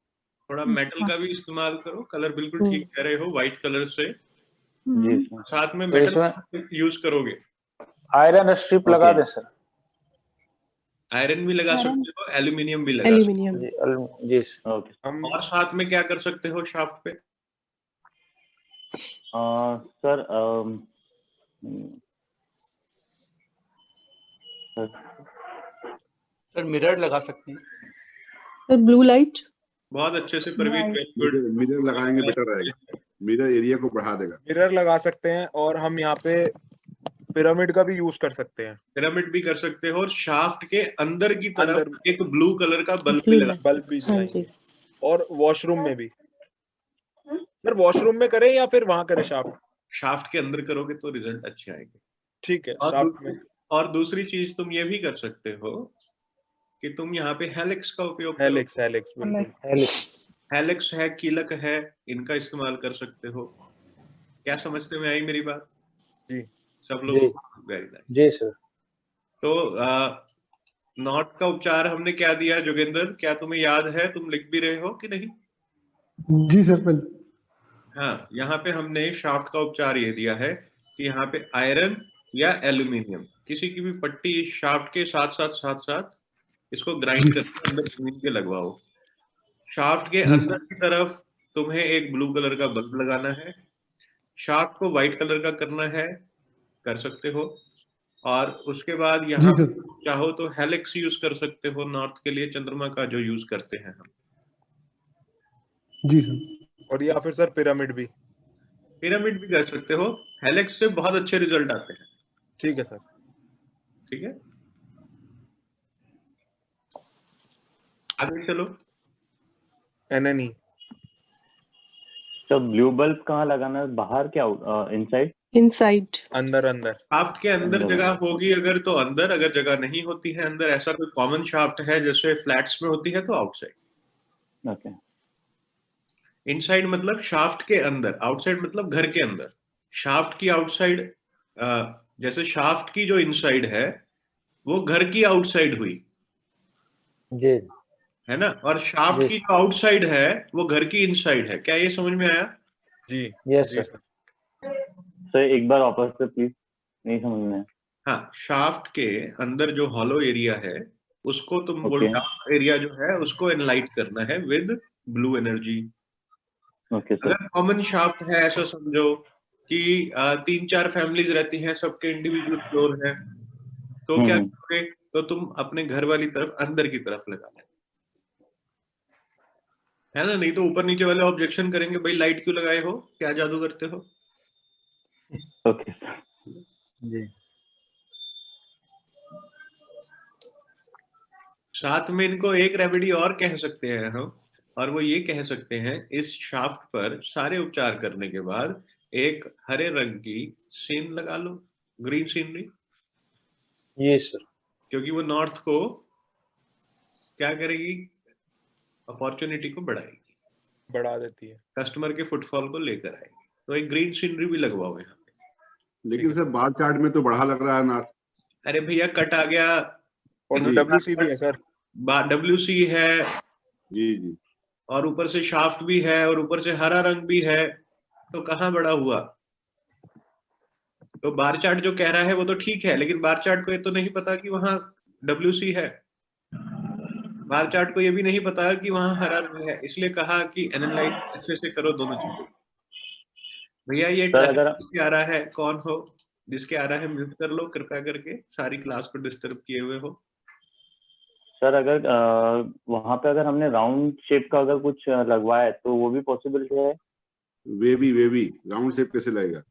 थोड़ा मेटल का भी इस्तेमाल करो, कलर बिल्कुल ठीक कह रहे हो, व्हाइट कलर से। जी सर। साथ में तो मेटल यूज करोगे, आयरन स्ट्रिप लगा ओके। दें सर। आयरन भी लगा आयरन सकते हो, एल्यूमिनियम भी लगा एल्यूमिनियम। जी सर। ओके हम और साथ में क्या कर सकते हो शाफ्ट पे? सर सर मिरर लगा सकते हैं। Sir blue light. बहुत अच्छे से परवीन, वेरी गुड। मिरर लगाएंगे बेटर रहेगा, मिरर एरिया को बढ़ा देगा। मिरर लगा सकते हैं और हम यहाँ पे पिरामिड का भी यूज कर सकते हैं। पिरामिड भी कर सकते हो और शाफ्ट के अंदर की तरफ अंदर एक ब्लू कलर का बल्ब भी ब्लू लगा। लाइट। बल्ब भी हाँ जलाएंगे। जी। और वॉशरूम में भी। सर वॉशरूम में करें या फिर वहां करें शाफ्ट? शाफ्ट के अंदर करोगे तो रिजल्ट अच्छे आएंगे। ठीक है, और शाफ्ट में। और दूसरी चीज तुम ये भी कर सकते हो कि तुम यहाँ पे हेलिक्स का उपयोग करो। हेलिक्स बिल्कुल। हेलिक्स है, कीलक है, इनका इस्तेमाल कर सकते हो। क्या समझते में आई मेरी बात? जी सब लोग वेरी नाइस। जी सर। तो नॉट का उपचार हमने क्या दिया जोगेंद्र, क्या तुम्हें याद है? तुम लिख भी रहे हो कि नहीं? जी सर। मैं हाँ, यहाँ पे हमने शाफ्ट का उपचार ये दिया है कि यहाँ पे आयरन या एल्यूमिनियम किसी की भी पट्टी शाफ्ट के साथ साथ इसको ग्राइंड करके अंदर जमीन के लगवाओ। शाफ्ट के जी अंदर की तरफ तुम्हें एक ब्लू कलर का बल्ब लगाना है, शाफ्ट को व्हाइट कलर का करना है, कर सकते हो। और उसके बाद यहाँ जी सर। चाहो तो हेलिक्स यूज कर सकते हो नॉर्थ के लिए, चंद्रमा का जो यूज करते हैं हम। जी सर। और या फिर सर पिरामिड भी। पिरामिड भी कर सकते हो, हेलिक्स से बहुत अच्छे रिजल्ट आते हैं। ठीक है सर। ठीक है, आगे चलो। एनएनई। तो ब्लू बल्ब कहाँ लगाना है, बाहर क्या इनसाइड? इनसाइड। अंदर। शाफ्ट के अंदर जगह होगी अगर तो अंदर, अगर जगह नहीं होती है अंदर, ऐसा कोई कॉमन शाफ्ट है जैसे फ्लैट्स में होती है तो आउटसाइड। ओके। इनसाइड मतलब शाफ्ट के अंदर, आउटसाइड मतलब घर के अंदर। शाफ्ट की आउटसाइड, जैसे शाफ्ट की जो इनसाइड है वो घर की आउटसाइड हुई, जी है ना, और शाफ्ट की जो आउटसाइड है वो घर की इनसाइड है। क्या ये समझ में आया? जी यस जी सर। सर एक बार वापस से प्लीज, नहीं समझ में। हाँ, शाफ्ट के अंदर जो हॉलो एरिया है उसको तुम Okay. डार्क एरिया जो है उसको एनलाइट करना है with blue energy. Okay sir. अगर कॉमन शाफ्ट है, ऐसा समझो कि 3-4 फैमिलीज रहती हैं, सबके इंडिविजुअल फ्लोर है, तो क्या करोगे? तो तुम अपने घर वाली तरफ अंदर की तरफ लगाना है ना, नहीं तो ऊपर नीचे वाले ऑब्जेक्शन करेंगे, भाई लाइट क्यों लगाए हो, क्या जादू करते हो। Okay sir. जी। साथ में इनको एक रेमेडी और कह सकते हैं हम, और वो ये कह सकते हैं इस शाफ्ट पर सारे उपचार करने के बाद एक हरे रंग की सीन लगा लो, ग्रीन सीनरी। ये सर। क्योंकि वो नॉर्थ को क्या करेगी, अपॉर्चुनिटी को बढ़ाएगी, बढ़ा देती है, कस्टमर के फुटफॉल को लेकर आएगी। तो एक ग्रीन सीनरी भी लगवाओ यहाँ पे। लेकिन सर बार चार्ट में तो बढ़ा लग रहा है नॉर्थ। अरे भैया कट आ गया, और डब्ल्यूसी भी है सर। डब्ल्यूसी है जी और ऊपर से शाफ्ट भी है और ऊपर से हरा रंग भी है, तो कहाँ बड़ा हुआ। तो बार चार्ट जो कह रहा है वो तो ठीक है, लेकिन बार चार्ट को ये तो नहीं पता कि वहां डब्ल्यूसी है। बार चार्ट को ये भी नहीं पता कि वहां हरा रंग है, इसलिए कहा कि एनालाइज अच्छे से करो दोनों चीजें। भैया ये ट्रैफिक आ रहा है, कौन हो जिसके आ रहा है म्यूट कर लो कृपया करके, सारी क्लास को डिस्टर्ब किए हुए हो। सर अगर वहां पे अगर हमने राउंड शेप का अगर कुछ लगवाया है तो वो भी पॉसिबल है? वेवी राउंड शेप कैसे लगेगा?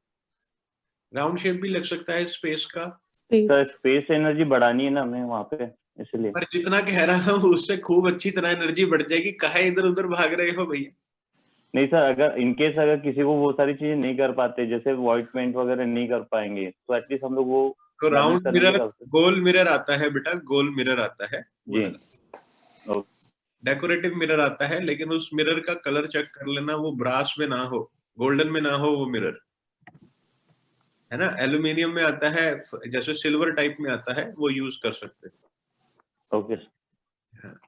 राउंड शेप भी लग सकता है स्पेस का, सर स्पेस स्पेस एनर्जी बढ़ानी है ना हमें वहाँ पे, इसलिए। पर जितना कह रहा हूँ उससे खूब अच्छी तरह एनर्जी बढ़ जाएगी। काहे इधर उधर भाग रहे हो भैया? नहीं सर, अगर इनकेस अगर किसी को वो सारी चीजें नहीं कर पाते, जैसे व्हाइट पेंट वगैरह नहीं कर पाएंगे, तो एटलीस्ट हम लोग वो तो बैलेंस राउंड करने मिरर, की कर गोल मिरर आता है बेटा, गोल मिरर आता है, वो जी। लगा। ओके। डेकोरेटिव मिरर आता है, लेकिन उस मिरर का कलर चेक कर लेना, वो ब्रास में ना हो, गोल्डन में ना हो वो मिरर, है ना। एल्यूमिनियम में आता है, जैसे सिल्वर टाइप में आता है, वो यूज कर सकते हैं। ओके। हाँ।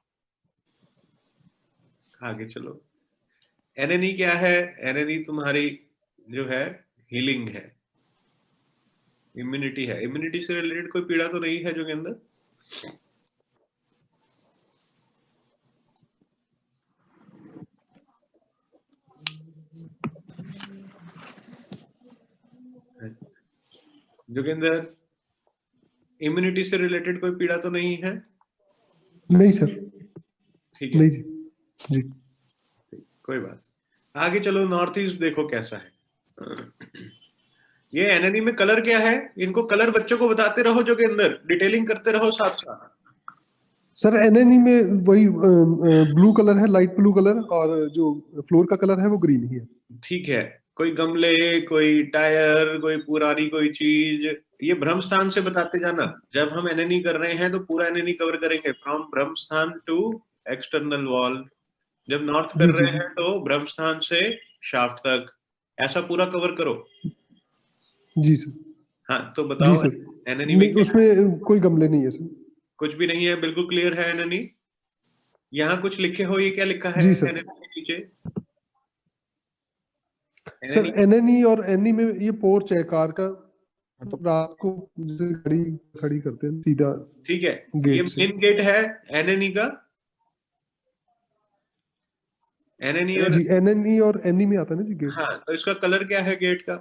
आगे चलो। एनएनई क्या है? एनएनई तुम्हारी जो है हीलिंग है, इम्यूनिटी है। इम्यूनिटी से रिलेटेड कोई पीड़ा तो नहीं है जो के अंदर? जोगिंदर, इम्यूनिटी से रिलेटेड कोई पीड़ा तो नहीं है? नहीं सर, ठीक है, नहीं जी। जी कोई बात। आगे चलो, नॉर्थ ईस्ट देखो कैसा है। ये एनएनई में कलर क्या है? इनको कलर बच्चों को बताते रहो, जो के अंदर डिटेलिंग करते रहो साथ साथ। सर, एनएनई में वही ब्लू कलर है, लाइट ब्लू कलर, और जो फ्लोर का कलर है वो ग्रीन ही है। ठीक है, कोई गमले, कोई टायर, कोई पुरानी कोई चीज, ये भ्रम स्थान से बताते जाना। जब हम एनएनई कर रहे हैं तो पूरा एनएनई कवर करेंगे, फ्रॉम भ्रम स्थान टू एक्सटर्नल वॉल। जब नॉर्थ जी कर जी रहे हैं तो भ्रम स्थान से शाफ्ट तक, ऐसा पूरा कवर करो। जी सर। हाँ, तो जी बताओ सर, एनएनई में नहीं क्या? उसमें कोई गमले नहीं है सर। कुछ भी नहीं है, बिल्कुल क्लियर है एनएनई। यहाँ कुछ लिखे हो, ये क्या लिखा है जी सर। एनएनई के नीचे? सर एनएनई, एनएनई और एनई में ये पोर्च है कार का, तो रात को जैसे खड़ी करते हैं सीधा ठीक है, ये गेट से। मेन गेट है एनएनई का। एनएनई और, जी, एनएनई और एनई में आता है ना जी गेट। हाँ, तो इसका कलर क्या है गेट का?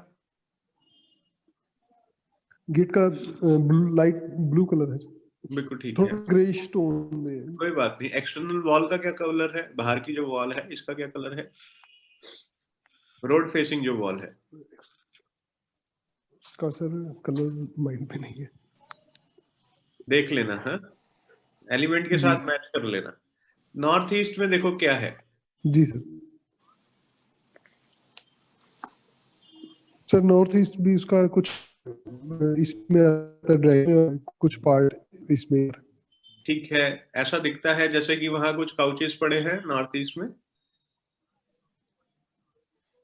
गेट का लाइट ब्लू कलर है, बिल्कुल ठीक थोड़ा है, ग्रेइश टोन में है। कोई बात नहीं। एक्सटर्नल वॉल का क्या कलर है? बाहर की जो वॉल है इसका क्या कलर है? रोड फेसिंग जो वॉल है। उसका सर कलर माइंड पे नहीं है। देख लेना, हाँ, एलिमेंट के जी साथ मैच कर लेना। नॉर्थ ईस्ट में देखो क्या है। जी सर। सर नॉर्थ ईस्ट भी उसका कुछ इसमें आता है, ड्राइव कुछ पार्ट इसमें। ठीक है, ऐसा दिखता है जैसे कि वहां कुछ काउचेस पड़े हैं नॉर्थ ईस्ट में।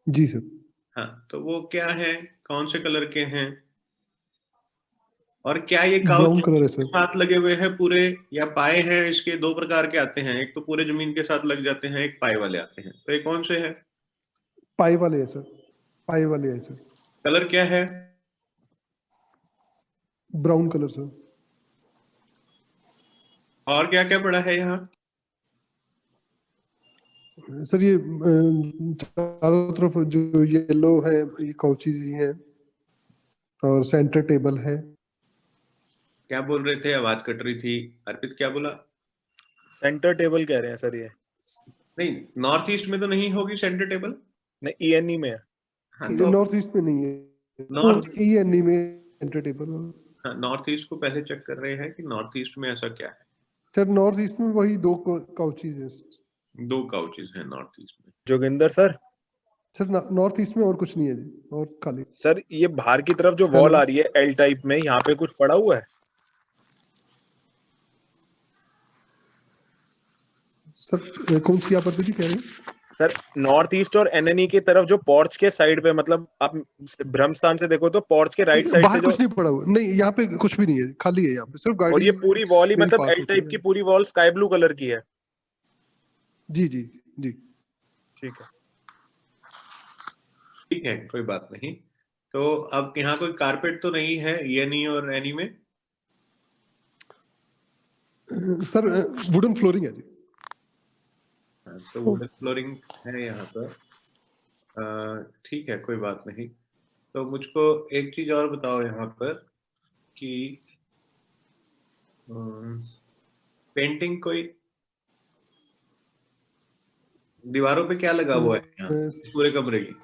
जी सर। हाँ, तो वो क्या है, कौन से कलर के हैं, और क्या ये ब्राउन काउच कलर है के सर। साथ लगे हुए हैं पूरे, या पाए हैं? इसके दो प्रकार के आते हैं, एक तो पूरे जमीन के साथ लग जाते हैं, एक पाए वाले आते हैं, तो ये कौन से हैं? पाई वाले है सर, पाई वाले है सर। कलर क्या है? Brown colour sir. और क्या क्या पड़ा है यहाँ? सर ये चारों तरफ जो येलो है ये काउचीज ही है, और सेंटर टेबल है। क्या बोल रहे थे? आवाज कट रही थी। अर्पित क्या बोला? सेंटर टेबल कह रहे हैं सर ये। नहीं, नॉर्थ ईस्ट में तो नहीं होगी सेंटर टेबल। नहीं, ईएनई में है। हाँ, तो नॉर्थ ईस्ट में नहीं है, नॉर्थ, ईएनई में सेंटर टेबल। हाँ, नॉर्थ ईस्ट को पहले चेक कर रहे हैं कि नॉर्थ ईस्ट में ऐसा क्या है। सर नॉर्थ ईस्ट में वही दो काउचीज है। दो काउचेस हैं नॉर्थ ईस्ट में। Joginder sir, sir north east में और कुछ नहीं है जी, और खाली। सर ये बाहर की तरफ जो वॉल आ रही है एल टाइप में, यहाँ पे कुछ पड़ा हुआ है? सर कौन सी आप जी कह रहे हैं? सर नॉर्थ ईस्ट और एनएनई की तरफ जो पोर्च के साइड पे, मतलब आप ब्रह्मस्थान से देखो तो पोर्च के राइट साइड बाहर से जो, कुछ नहीं पड़ा हुआ, नहीं यहाँ पे कुछ भी नहीं है, खाली है यहाँ पे, सिर्फ गाड़ी। और ये पूरी वॉल ही मेरी मतलब पार्क एल होती टाइप है। की पूरी वॉल स्काई ब्लू कलर की है? जी जी जी। ठीक है, ठीक है, कोई बात नहीं। तो अब यहाँ कोई कारपेट तो नहीं है ईएनई और एनी में? सर वुडन फ्लोरिंग है जी। हाँ, तो वुडन फ्लोरिंग है यहाँ पर। ठीक है, कोई बात नहीं। तो मुझको एक चीज और बताओ यहाँ पर कि पेंटिंग कोई दीवारों पे क्या लगा हुआ है यहाँ इस पूरे कमरे की?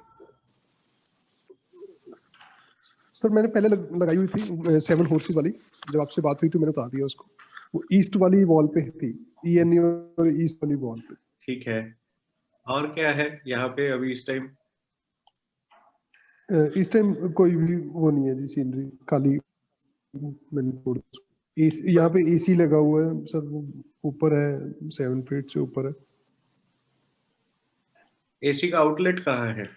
सर मैंने पहले लगाई हुई थी 7 हॉर्सी वाली, जब आपसे बात हुई तो मैंने उतार दिया उसको। वो ईस्ट वाली वॉल पे थी, ENE और ईस्ट वाली वॉल पे। ठीक है, और क्या है यहाँ पे अभी इस टाइम? इस टाइम कोई भी वो नहीं है जी, सीनरी खाली। मैंने छोड़ यहाँ पे AC लगा हुआ है सर, वो ऊपर है, 7 फीट से ऊपर है। AC का आउटलेट कहाँ है?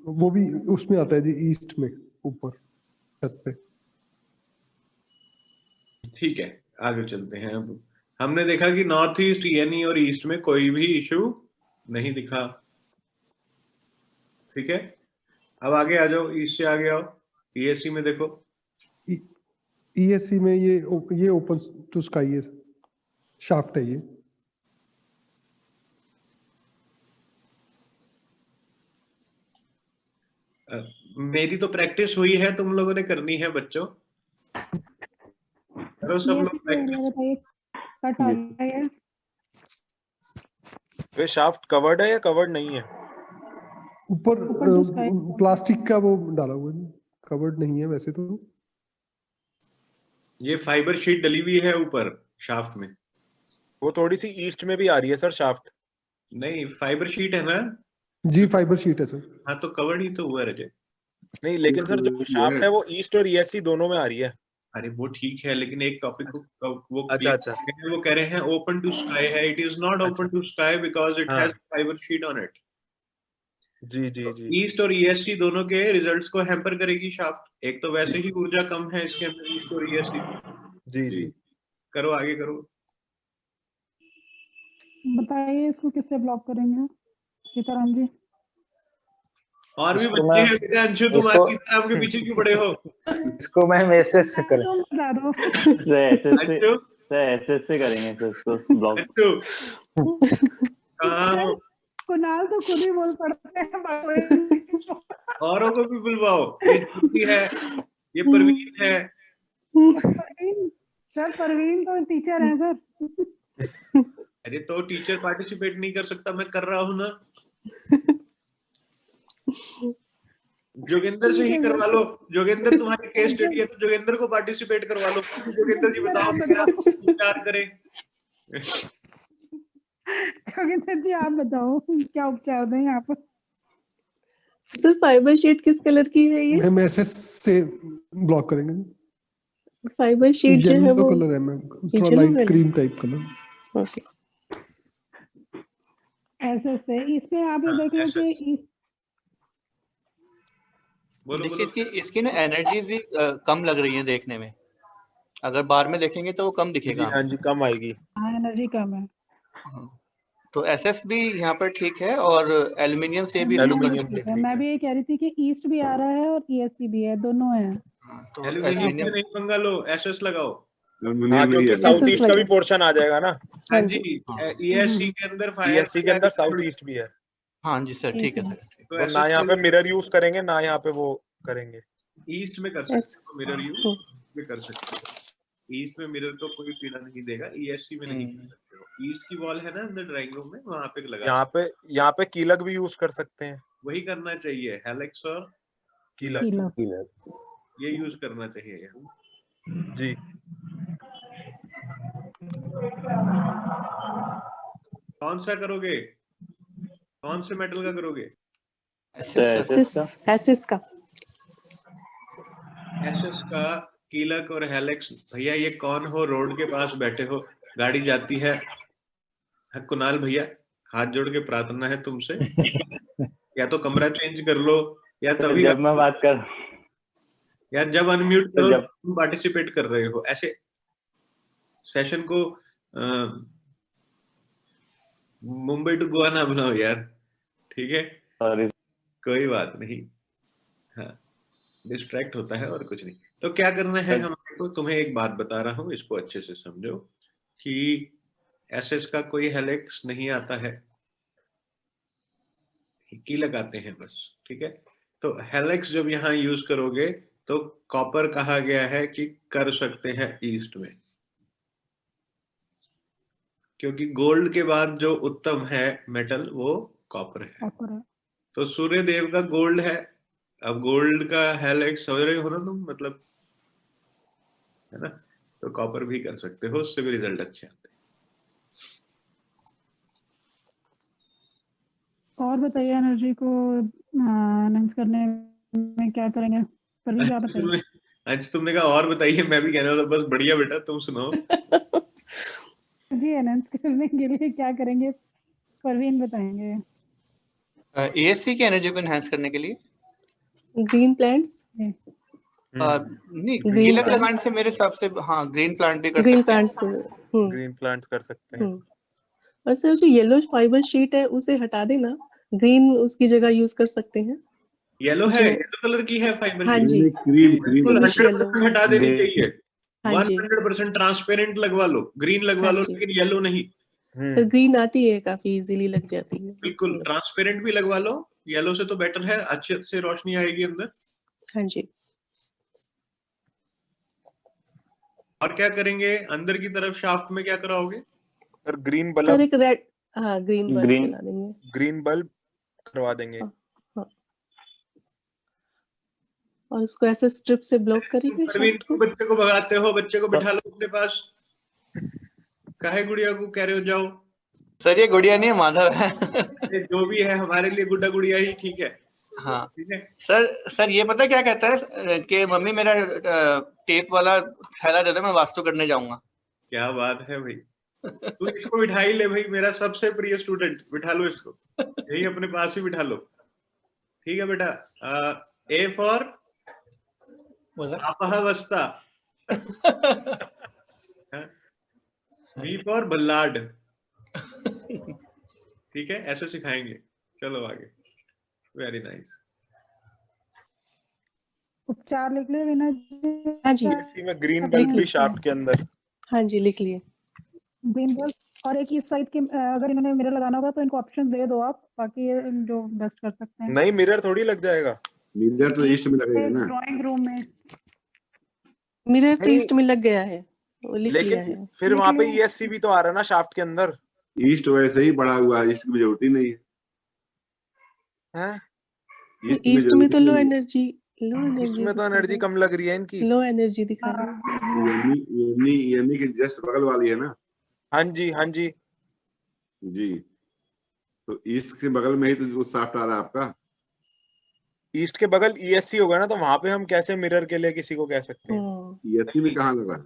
वो भी उसमें आता है जी, ईस्ट में ऊपर छत पे। ठीक है, आगे चलते हैं। अब हमने देखा कि नॉर्थ ईस्ट, ENE और ईस्ट में कोई भी इशू नहीं दिखा। ठीक है, अब आगे आ जाओ, ईस्ट से आगे आओ। ESC में देखो, ESC में ये ओपन टू स्काई है, शाफ्ट है ये। मेरी तो प्रैक्टिस हुई है, तुम लोगों ने करनी है बच्चों, करो सब लोग प्रैक्टिस। कट आ गया है। वे शाफ्ट कवर्ड है या कवर्ड नहीं है? ऊपर to sky। प्लास्टिक का वो डाला हुआ है, कवर्ड नहीं है वैसे तो। ये फाइबर शीट डली हुई है ऊपर शाफ्ट में। वो थोड़ी सी ईस्ट में भी आ रही है सर शाफ्ट। नहीं, फाइबर शीट है ना जी, फाइबर शीट है सर। हाँ, तो कवर्ड ही तो हुआ रजे। नहीं, लेकिन सर जो शाफ्ट है वो ईस्ट और ESC दोनों में आ रही है। अरे वो ठीक है, लेकिन एक टॉपिक को वो अच्छा वो कह रहे हैं ओपन टू स्काई है। It is not open to sky because it has fibre sheet on it. जी जी जी। ईस्ट और ESC दोनों के रिजल्ट्स को हैम्पर करेगी शाफ्ट। एक तो वैसे ही ऊर्जा कम है इसके अंदर, ईस्ट और ESC। जी जी। करो, आगे करो। बताइए इसको किससे ब्लॉक करेंगे सीताराम जी? और भी इसको बच्चे हैं बेटा, अंशु तुम आगे सीताराम के पीछे क्यों पड़े हो? इसको मैं मैसेज से करें। बता दो। अंशु SS से करेंगे सर इसको ब्लॉक। अंशु कुणाल तो खुद ही बोल पड़ते हैं। औरों को भी बुलवाओ। ये ज्योति है, ये परवीन है। सर परवीन तो टीचर है सर। अरे तो टीचर पार्टिसिपेट नहीं कर सकता, मैं कर रहा हूँ ना। जोगेंद्र से ही करवा लो। जोगेंद्र तुम्हारी केस स्टडी है तो जोगेंद्र को पार्टिसिपेट करवा लो। जोगेंद्र जी बताओ क्या उपचार करें? जोगेंद्र जी आप बताओ क्या उपचार दें यहाँ पर? सर फाइबर शीट किस कलर की है ये? हम मैसेज से ब्लॉक करेंगे। फाइबर शीट जो है वो कलर है मैम, थोड़ा light cream type colour. Okay. ऐसे से इसमें आप ये देख लो कि देखिए इसकी ना एनर्जी भी कम लग रही है देखने में। अगर बार में देखेंगे तो वो कम दिखेगा। हाँ जी, कम आएगी। हाँ, एनर्जी कम है। तो SS भी यहाँ पर ठीक है और एल्युमिनियम से भी इसको कर सकते हैं। मैं भी ये कह रही थी कि ईस्ट भी आ रहा है और ESC भी है, दोनों है। तो एल्युमिनियम नहीं पंगा लो, SS लगाओ। हाँ, क्योंकि साउथ ईस्ट का भी पोर्शन आ जाएगा ना। हाँ जी, ESC के अंदर ESC के अंदर साउथ ईस्ट भी है। हाँ जी सर, ठीक है सर। तो ना यहाँ पे मिरर यूज करेंगे, ना यहाँ पे वो करेंगे। ईस्ट में कर सकते हो मिरर यूज में कर सकते हो। ईस्ट में मिरर तो कोई पीड़ा नहीं देगा, ESC में नहीं कर सकते हो। ईस्ट की वॉल है ना अंदर ड्राइंग रूम में, वहां पे लगा। यहाँ पे कीलक भी यूज कर सकते हैं। वही करना चाहिए, हेलिक्स और कीलक ये यूज करना चाहिए जी। कौन सा करोगे? कौन से मेटल का करोगे? SS का। SS का, कीलक और हेलिक्स। भैया ये कौन हो, रोड के पास बैठे हो, गाड़ी जाती है। कुणाल भैया हाथ जोड़ के प्रार्थना है तुमसे, या तो कमरा चेंज कर लो या तभी जब मैं बात कर, या जब अनम्यूट करो तुम पार्टिसिपेट कर रहे हो। ऐसे सेशन को मुंबई टू गोवा ना बनाओ यार, ठीक है? कोई बात नहीं, हाँ डिस्ट्रैक्ट होता है और कुछ नहीं। तो क्या करना है हमारे को, तुम्हें एक बात बता रहा हूँ, इसको अच्छे से समझो कि SS का कोई हेलिक्स नहीं आता है, की लगाते हैं बस, ठीक है? तो हेलिक्स जब यहाँ यूज करोगे तो कॉपर कहा गया है कि कर सकते हैं ईस्ट में, क्योंकि गोल्ड के बाद जो उत्तम है मेटल वो कॉपर है। तो सूर्य देव का गोल्ड है, अब गोल्ड का हेलेक्स समझ रहे हो ना तुम, मतलब है ना, तो कॉपर भी कर सकते हो, उससे भी रिजल्ट अच्छे आते हैं। और बताइए एनर्जी को एनहांस करने में क्या करेंगे, परवीन जी आप बताइए। आज तुमने कहा और बताइए, मैं भी कहने वाला था बस बढ़िया बेटा तुम सुनाओ। जी एनहांस करने के लिए क्या करेंगे परवीन बताएंगे। एएससी की एनर्जी को एनहांस करने के लिए ग्रीन प्लांट्स, नहीं, Green गिलक plant. लगाने से मेरे हिसाब से हाँ ग्रीन प्लांट भी कर ग्रीन सकते हैं। प्लांट्स। ग्रीन प्लांट कर सकते हैं। और सर जो येलो फाइबर शीट है उसे हटा देना, ग्रीन उसकी जगह यूज कर सकते हैं। येलो है, जो येलो कलर की है फाइबर हाँ शीट, जी, क्रीम क्रीम बिल्कुल Greenish yellow. 100% हटा देनी चाहिए। हाँ जी 100% ट्रांसपेरेंट लगवा लो, ग्रीन लगवा हाँ लो, जी लेकिन येलो नहीं। सर, ग्रीन आती है, काफी इजीली लग जाती है। बिल्कुल ट्रांसपेरेंट भी लगवा लो, येलो से तो बेटर है, अच्छे से रोशनी आएगी अंदर। हाँ जी। और क्या करेंगे अंदर की तरफ, शाफ्ट में क्या कराओगे? सर ग्रीन सर बल्ब, एक रेड, हाँ ग्रीन बल्ब Green. जला देंगे। ग्रीन बल्ब करवा देंगे। हाँ। और उसको ऐसे स्ट्रिप से ब्लॉक करेंगे परवीन शाफ्ट तुम को। बच्चे को भगाते हो, बच्चे को बिठा लो अपने पास, काहे गुड़िया को कह रहे हो जाओ। सर ये गुड़िया नहीं है, माधव है। ये जो भी है हमारे लिए गुड्डा गुड़िया ही ठीक है। हाँ ठीक है सर ये पता क्या कहता है कि मम्मी मेरा टेप वाला थैला दे दो, मैं वास्तु करने जाऊंगा। क्या बात है भाई, तू इसको बिठा ही ले भाई, मेरा सबसे प्रिय स्टूडेंट, बिठा लो इसको, यही अपने पास ही बिठा लो। ठीक है बेटा, ए फॉर अपहवस्था, बी फॉर बल्लाड। ठीक है, ऐसे सिखाएंगे। चलो आगे, वेरी नाइस। उपचार लिख लिया विनय जी। हाँ जी इसी में ग्रीन लिख बल्ब भी ली। शाफ्ट के अंदर। हाँ जी लिख लिए। ग्रीन बल्ब और एक इस साइड के अगर इन्होंने मिरर लगाना होगा तो इनको ऑप्शन दे दो आप, बाकी ये जो बेस्ट कर सकते हैं। नहीं मिरर थोड़ी लग जाएगा। मिरर तो ईस्ट में लगेगा ना। ड्राइंग रूम में मिरर तो नहीं, ईस्ट में लग गया है, वो लिख लिया लेकिन है। फिर वहां पे ESC भी तो आ रहा है ना शाफ्ट के अंदर। ईस्ट वैसे ही बड़ा हुआ है, ईस्ट की जरूरत ही नहीं है। हैं? ईस्ट में तो लो नहीं है। एनर्जी, लो ईस्ट एनर्जी में तो एनर्जी कम लग रही है इनकी। लो एनर्जी दिखा रही है। यानी कि जस्ट बगल वाली है ना। हाँ जी हाँ जी। जी, तो ईस्ट के बगल में ही तो शाफ्ट आ रहा है आपका। ईस्ट के बगल ESC होगा ना, तो वहां पे हम कैसे मिरर के लिए किसी को कह सकते हैं? ESC में कहाँ लगा है?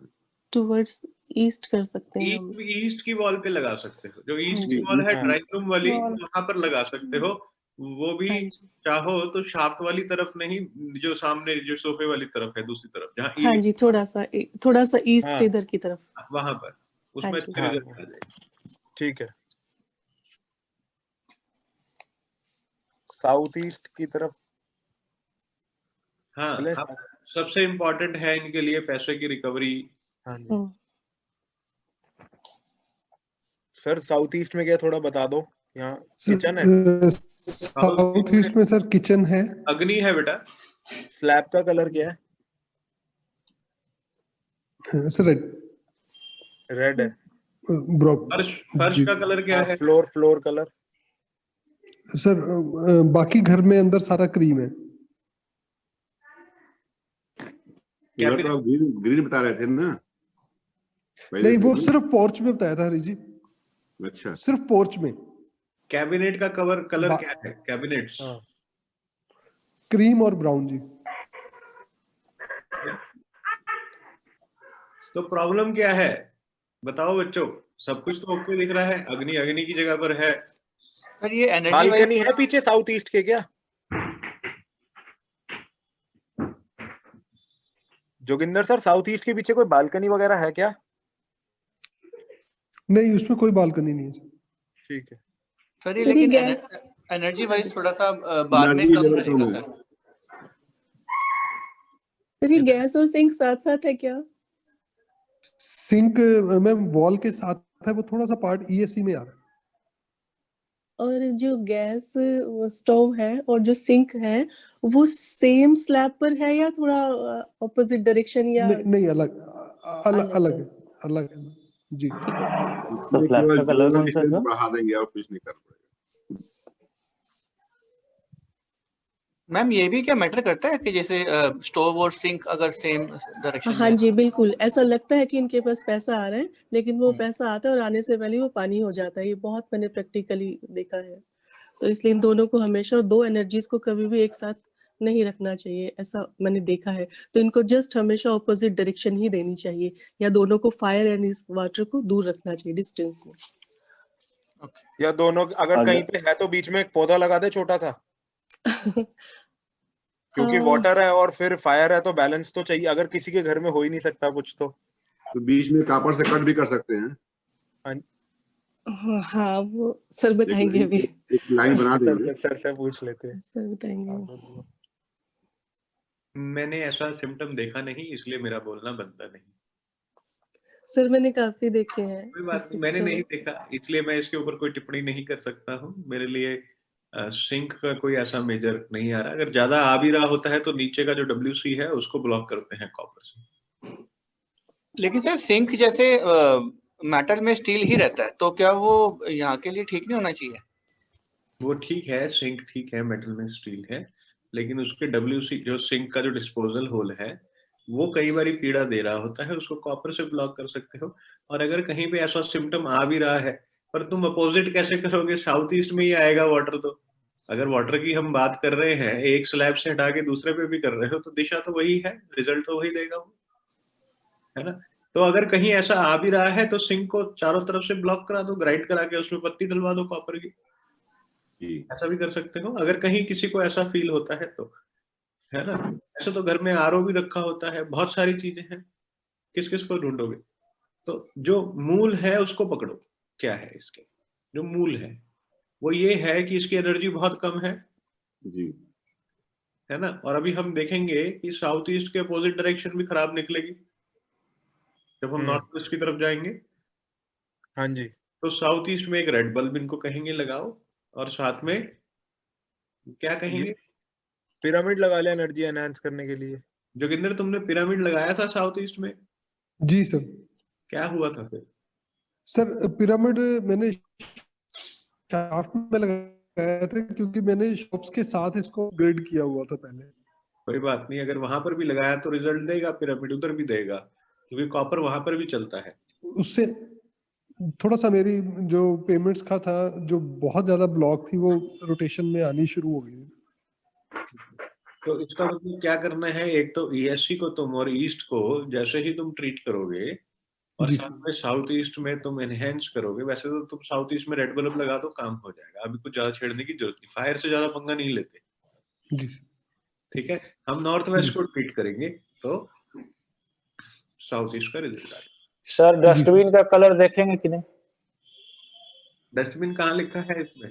टुवर्ड्स ईस्ट कर सकते हैं हम। ईस्ट की वॉल पे लगा सकते हो, जो ईस्ट की जी, वॉल है हाँ। ड्राइंग रूम वाली, वहां पर लगा सकते हो। वो भी हाँ जी चाहो तो शाफ्ट वाली तरफ नहीं, जो सामने जो सोफे वाली तरफ है, दूसरी तरफ जहाँ हाँ जी, थोड़ा सा ईस्ट हाँ। से इधर की तरफ। वहां पर, उसमें हाँ जी। अच्छे रिजल्ट आ जाएंगे। ठीक है, साउथ ईस्ट की तरफ हाँ, चले। अब सबसे इम्पोर्टेंट है इनके लिए पैसे की रिकवरी। हाँ जी सर, साउथ ईस्ट में क्या थोड़ा बता दो। यहाँ किचन है। साउथ ईस्ट में सर किचन है। अग्नि है बेटा। स्लैब का कलर क्या है? Sir red. रेड है। फर्श का कलर क्या है? फ्लोर कलर सर बाकी घर में अंदर सारा क्रीम है। इधर तो आप ग्रीन बता रहे थे ना। नहीं, वो सिर्फ पोर्च में बताया था हरी जी। अच्छा, सिर्फ पोर्च में। कैबिनेट का कलर क्या है? कैबिनेट्स क्रीम और ब्राउन जी। तो प्रॉब्लम क्या है बताओ बच्चों, सब कुछ तो ओके दिख रहा है, अग्नि की जगह पर है। सर ये एनर्जी बालकनी है पीछे साउथ ईस्ट के क्या? जोगिंदर सर, साउथ ईस्ट के पीछे कोई बालकनी वगैरह है क्या? नहीं, उसमें कोई बालकनी नहीं है। ठीक है सर, ये लेकिन एनर्जी वाइज थोड़ा सा बाद में कम रहेगा सर। सर ये गैस और सिंक साथ साथ है क्या? सिंक में वॉल के साथ है, वो थोड़ा सा पार्ट ESC में आ रहा है। और जो गैस स्टोव है और जो सिंक है वो सेम स्लैब पर है या थोड़ा ऑपोजिट डायरेक्शन या? नहीं, अलग है जी। ठीक है सर। तो स्लैब का कलर कौन सा था? बढ़ा देंगे और कुछ नहीं कर पाएगा। मैम ये भी क्या मैटर करता है कि जैसे स्टोव और सिंक अगर सेम डायरेक्शन हाँ में? जी, बिल्कुल ऐसा लगता है कि इनके पास पैसा आ रहा है, लेकिन वो हम्म। पैसा आता है और आने से पहले वो पानी हो जाता है। ये बहुत मैंने प्रैक्टिकली देखा है। तो इसलिए इन दोनों को हमेशा, 2 एनर्जीज को कभी भी एक साथ नहीं रखना चाहिए, ऐसा मैंने देखा है। तो इनको जस्ट हमेशा ऑपोजिट डायरेक्शन ही देनी चाहिए, या दोनों को फायर एंड इस वाटर को दूर रखना चाहिए डिस्टेंस में। या दोनों अगर अगर- कहीं पे है तो बीच में एक पौधा लगा दे छोटा सा, क्योंकि आ, वाटर है और फिर फायर है तो बैलेंस तो चाहिए। अगर किसी के घर में हो ही नहीं सकता कुछ तो बीच में कापर से कट भी कर सकते हैं, हाँ वो सर बताएंगे अभी। एक लाइन बना देंगे। सर से पूछ लेते हैं। सर बताएंगे। मैंने ऐसा सिम्टम देखा नहीं, इसलिए मेरा बोलना बनता नहीं। सर मैंने काफी देखे हैं। कोई बात नहीं, मैंने तो नहीं देखा, इसलिए मैं इसके ऊपर कोई टिप्पणी नहीं कर सकता हूँ। मेरे लिए सिंक का कोई ऐसा मेजर नहीं आ रहा। अगर ज्यादा आ भी रहा होता है तो नीचे का जो WC है उसको ब्लॉक करते हैं कॉपर से। लेकिन सर सिंक जैसे मेटल में स्टील ही रहता है, तो क्या वो यहाँ के लिए ठीक नहीं होना चाहिए? वो ठीक है, सिंक ठीक है, मेटल में स्टील है, लेकिन उसके WC जो सिंक का जो डिस्पोजल होल है वो कई बार पीड़ा दे रहा होता है, उसको कॉपर से ब्लॉक कर सकते हो। और अगर कहीं पे ऐसा सिम्टम आ भी रहा है, पर तुम अपोजिट कैसे करोगे? साउथ ईस्ट में ही आएगा वाटर तो। अगर वाटर की हम बात कर रहे हैं, एक स्लैब से हटा के दूसरे पे भी कर रहे हो, तो दिशा तो वही है, रिजल्ट तो वही देगा वो, है ना? तो अगर कहीं ऐसा आ भी रहा है तो सिंक को चारों तरफ से ब्लॉक करा दो, ग्राइंड करा के उसमें पत्ती डलवा दो कॉपर की। ऐसा भी कर सकते हो अगर कहीं किसी को ऐसा फील होता है तो, है ना? ऐसे तो घर में RO भी रखा होता है, बहुत सारी चीजें हैं, किस किस को ढूंढोगे? तो जो मूल है उसको पकड़ो। क्या है इसके जो मूल है? वो ये है कि इसकी एनर्जी बहुत कम है जी, है ना? और अभी हम देखेंगे कि साउथ ईस्ट के अपोजिट डायरेक्शन भी खराब निकलेगी जब हम नॉर्थ ईस्ट की तरफ जाएंगे। हाँ जी। तो साउथ ईस्ट में एक रेड बल्ब इनको कहेंगे लगाओ, और साथ में क्या कहेंगे? पिरामिड लगा ले एनर्जी एनहांस करने के लिए। जोगिंदर, तुमने पिरामिड लगाया था साउथ ईस्ट में, जी सर। क्या हुआ था फिर? सर पिरामिड मैंने शाफ्ट में लगाया था क्योंकि मैंने शॉप्स के साथ इसको ग्रिड किया हुआ था पहले। कोई बात नहीं, अगर वहां पर भी लगाया तो रिजल्ट देगा, पिरामिड उधर भी देगा, क्योंकि कॉपर वहां पर भी चलता है। उससे थोड़ा सा मेरी जो पेमेंट्स का था, जो बहुत ज्यादा ब्लॉक थी, वो रोटेशन में आनी शुरू हो गई। तो इसका मतलब क्या करना है? एक तो ESC को तुम और ईस्ट को जैसे ही तुम ट्रीट करोगे, और जी साथ में साउथ ईस्ट में तुम एनहेंस करोगे। वैसे तो तुम साउथ ईस्ट में रेड बल्ब लगा दो, काम हो जाएगा, अभी कुछ ज्यादा छेड़ने की जरूरत नहीं, फायर से ज्यादा पंगा नहीं लेते। जी ठीक है, हम नॉर्थ वेस्ट को ट्रीट करेंगे तो साउथ ईस्ट का रिजल्ट आएगा। सर डस्टबिन का कलर देखेंगे कि नहीं? डस्टबिन कहाँ लिखा है इसमें?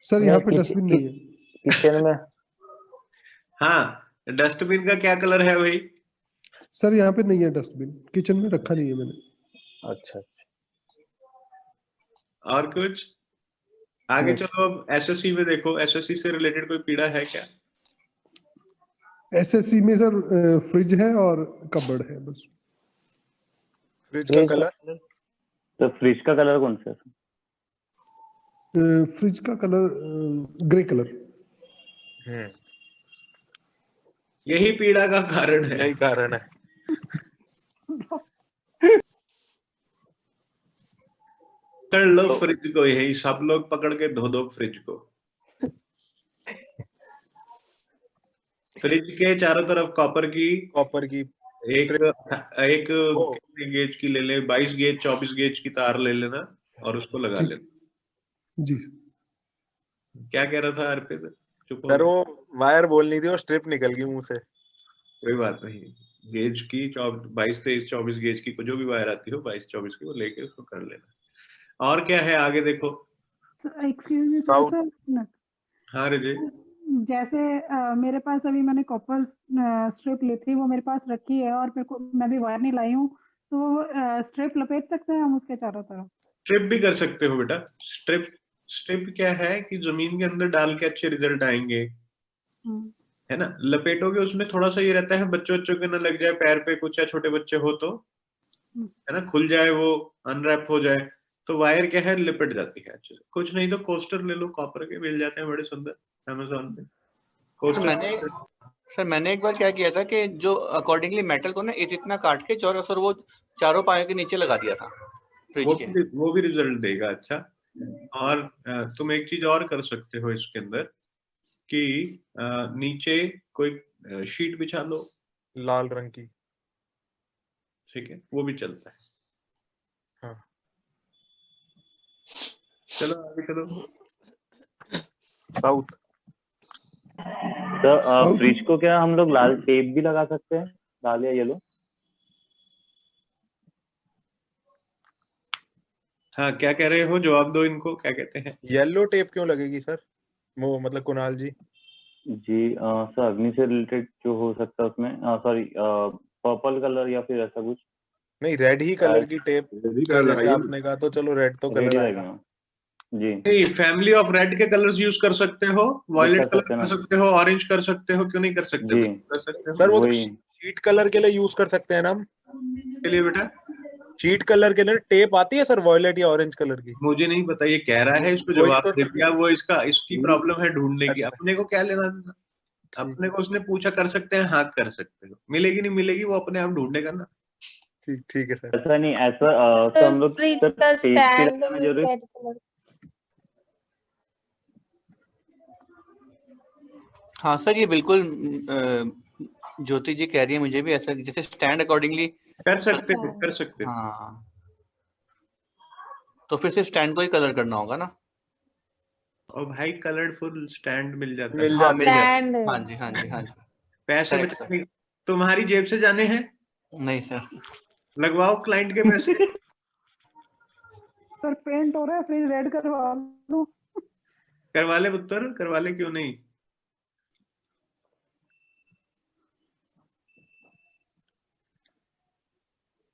सर यहाँ पे डस्टबिन नहीं है किचन में। हाँ, डस्टबिन का क्या कलर है भाई? सर यहाँ पे नहीं है डस्टबिन, किचन में रखा नहीं है मैंने। अच्छा। और कुछ आगे चलो, अब SSC में देखो, SSC से रिलेटेड कोई पीड़ा है क्या? SSC में सर फ्रिज है और कबर्ड है बस। फ्रिज का कलर? तो फ्रिज का कलर कौन सा है? फ्रिज का कलर ग्रे कलर। यही पीड़ा का कारण है। यही कारण है। पकड़ लो फ्रिज को, यही सब लोग पकड़ के धो दो फ्रिज को। फ्रिज के चारों तरफ कॉपर की एक गेज की ले ले, 22 गेज 24 गेज की तार ले लेना और उसको लगा लेना। जी क्या कह रहा था अर्पित? चुप सर वो वायर बोलनी थी, वो स्ट्रिप निकल गई मुंह से। कोई बात नहीं, गेज की 22 23 24 गेज की जो भी वायर आती हो 22 24 की, वो लेके उसको कर लेना। और क्या है आगे देखो। Excuse me sir. हाँ रिजय, जैसे मेरे पास अभी मैंने कॉपर स्ट्रिप ली थी, वो मेरे पास रखी है और मैं भी वायर नहीं लाई हूँ, तो स्ट्रिप लपेट सकते हैं हम उसके चारों तरफ? स्ट्रिप भी कर सकते हो बेटा। स्ट्रिप क्या है कि जमीन के अंदर डाल के अच्छे रिजल्ट आएंगे, है ना? लपेटोगे उसमें थोड़ा सा ये रहता है बच्चों के ना लग जाए पैर पे कुछ, या छोटे बच्चे हो तो, है ना, खुल जाए वो, अनरैप हो जाए, तो वायर क्या है, लिपट जाती है अच्छे से। कुछ नहीं तो कोस्टर ले लो, कॉपर के मिल जाते हैं बड़े सुंदर अमेज़न पे, सर मैंने एक बार क्या किया था कि जो अकॉर्डिंगली मेटल को ना इतना काट के चौरस और वो चारों पायों के नीचे लगा दिया था फ्रिज के। वो भी रिजल्ट देगा अच्छा। और तुम एक चीज और कर सकते हो इसके अंदर कि नीचे कोई शीट बिछा लो लाल रंग की, ठीक है, वो भी चलता है। हाँ चलो आगे चलो। साउथ। तो फ्रिज को क्या हम लोग लाल टेप भी लगा सकते हैं, लाल या येलो? हाँ क्या कह रहे हो, जवाब दो इनको, क्या कहते हैं? येलो टेप क्यों लगेगी सर, वो मतलब कुणाल जी? जी सर अग्नि से रिलेटेड जो हो सकता है उसमें, सॉरी पर्पल कलर या फिर ऐसा कुछ। नहीं, रेड ही कलर की टेप जैसे आपने कहा, तो चलो रेड तो कलर आएगा जी। नहीं, फैमिली ऑफ रेड के कलर्स यूज कर सकते हो, वायलेट कलर कर सकते हो, ऑरेंज कर सकते हो, क्यों नहीं कर सकते? कर सकते हो सर, वो तो शीट कलर के लिए यूज कर सकते हैं ना हम। के लिए बेटा शीट कलर के लिए टेप आती है सर, वायलेट या ऑरेंज कलर की। मुझे नहीं पता, ये कह रहा है, इसको जवाब दे दिया, वो इसकी प्रॉब्लम है ढूंढने की, अपने को क्या लेना देना? अपने को उसने पूछा कर सकते हैं, हाँ कर सकते हो, मिलेगी नहीं मिलेगी वो अपने आप ढूंढेगा ना। ठीक है सर। ऐसा नहीं, ऐसा तो हम लोग हाँ सर, ये बिल्कुल ज्योति जी कह रही है, मुझे भी ऐसा जैसे स्टैंड अकॉर्डिंगली कर सकते हो। हाँ, तो फिर सिर्फ स्टैंड को ही कलर करना होगा ना। और भाई कलरफुल स्टैंड मिल जाता है। हाँ जी। पैसे बचाने तुम्हारी जेब से जाने हैं? नहीं सर। लगवाओ क्लाइंट के पैसे। सर पेंट हो रहा है, फ्रिज रेड करवा लो। करवा ले पुत्र, करवा ले, क्यों नहीं।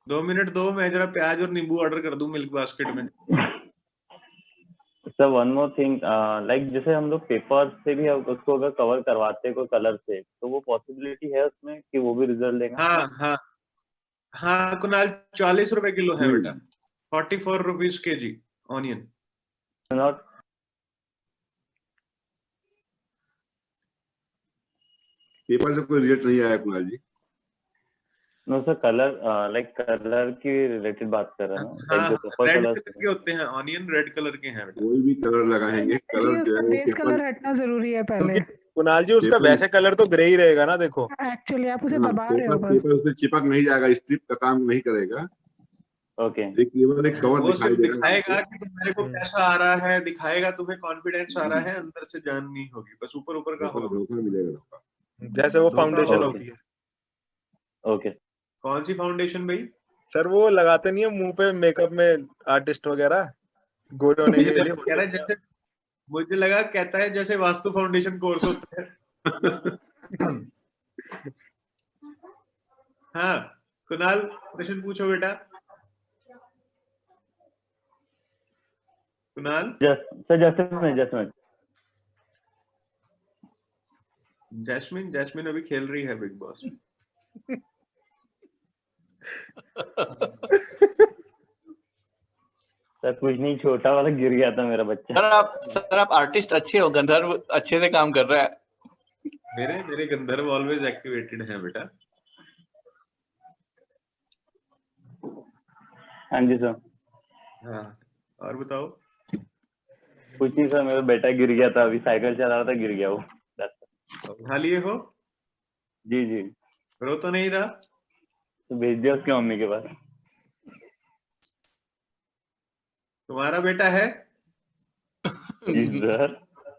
दो मिनट दो, मैं जरा प्याज और नींबू ऑर्डर कर दूं मिल्क बास्केट में। Sir one more thing, like जैसे हम लोग पेपर से भी उसको अगर कवर करवाते हैं कोई कलर से, तो वो पॉसिबिलिटी है उसमें कि वो भी रिजल्ट देगा? हाँ कुणाल, 40 रुपए किलो है बेटा, 44 rupees KG onion. Not paper से कोई रिजल्ट नहीं आया Kunal ji. No sir, colour like colour की रिलेटेड बात कर रहा हूँ। रेड कलर के होते हैं ऑनियन, रेड कलर के हैं। कोई भी कलर लगाएंगे, कलर जो है बेस कलर हटना जरूरी है पहले। कुणाल जी उसका वैसे कलर तो ग्रे ही रहेगा ना, देखो एक्चुअली आप उसे दबा रहे हो। पेपर उससे चिपक नहीं जाएगा, स्ट्रिप का काम नहीं करेगा। ओके, केवल एक कवर दिखाएगा कि तुम्हारे को पैसा आ रहा है, दिखाएगा तुम्हें कॉन्फिडेंस आ रहा है, अंदर से जान नहीं होगी, बस ऊपर ऊपर का धोखा मिलेगा, जैसे वो फाउंडेशन होती है। ओके, कौन सी फाउंडेशन भाई? सर वो लगाते नहीं है मुंह पे मेकअप में आर्टिस्ट वगैरह, गोरे होने के लिए। कह रहा है जैसे, मुझे लगा कहता है जैसे वास्तु फाउंडेशन कोर्स होता है। हाँ कुणाल, प्रश्न पूछो बेटा। कुणाल सर जैस्मिन अभी खेल रही है बिग बॉस में। सर कुछ नहीं, छोटा वाला गिर गया था मेरा बच्चा। सर आप आर्टिस्ट अच्छे हो, गंधर्व अच्छे से काम कर रहा है। मेरे गंधर्व ऑलवेज एक्टिवेटेड है बेटा। हाँ जी सर। हाँ और बताओ। कुछ नहीं सर, मेरा बेटा गिर गया था, अभी साइकिल चला रहा था, गिर गया वो। उठा लिए हो? जी। रो तो नहीं रहा? तो भेज दिया उसकी मम्मी के पास। तुम्हारा बेटा है? जी सर।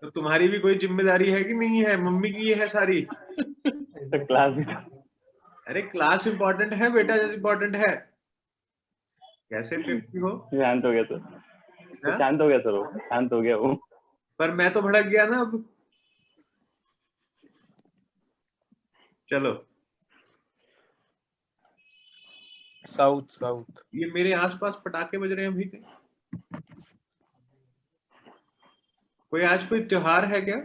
तो तुम्हारी भी कोई जिम्मेदारी है कि नहीं है? मम्मी की ये है सारी। तो क्लास, अरे क्लास इंपॉर्टेंट है बेटा, जैसे इंपॉर्टेंट है। कैसे फिफ्टी हो? शांत हो गया सर, शांत हो गया सर, वो शांत हो गया वो। पर मैं तो भड़क गया ना अब। चलो साउथ। ये मेरे आसपास पटाखे बज रहे हैं अभी। कोई आज कोई त्योहार है क्या?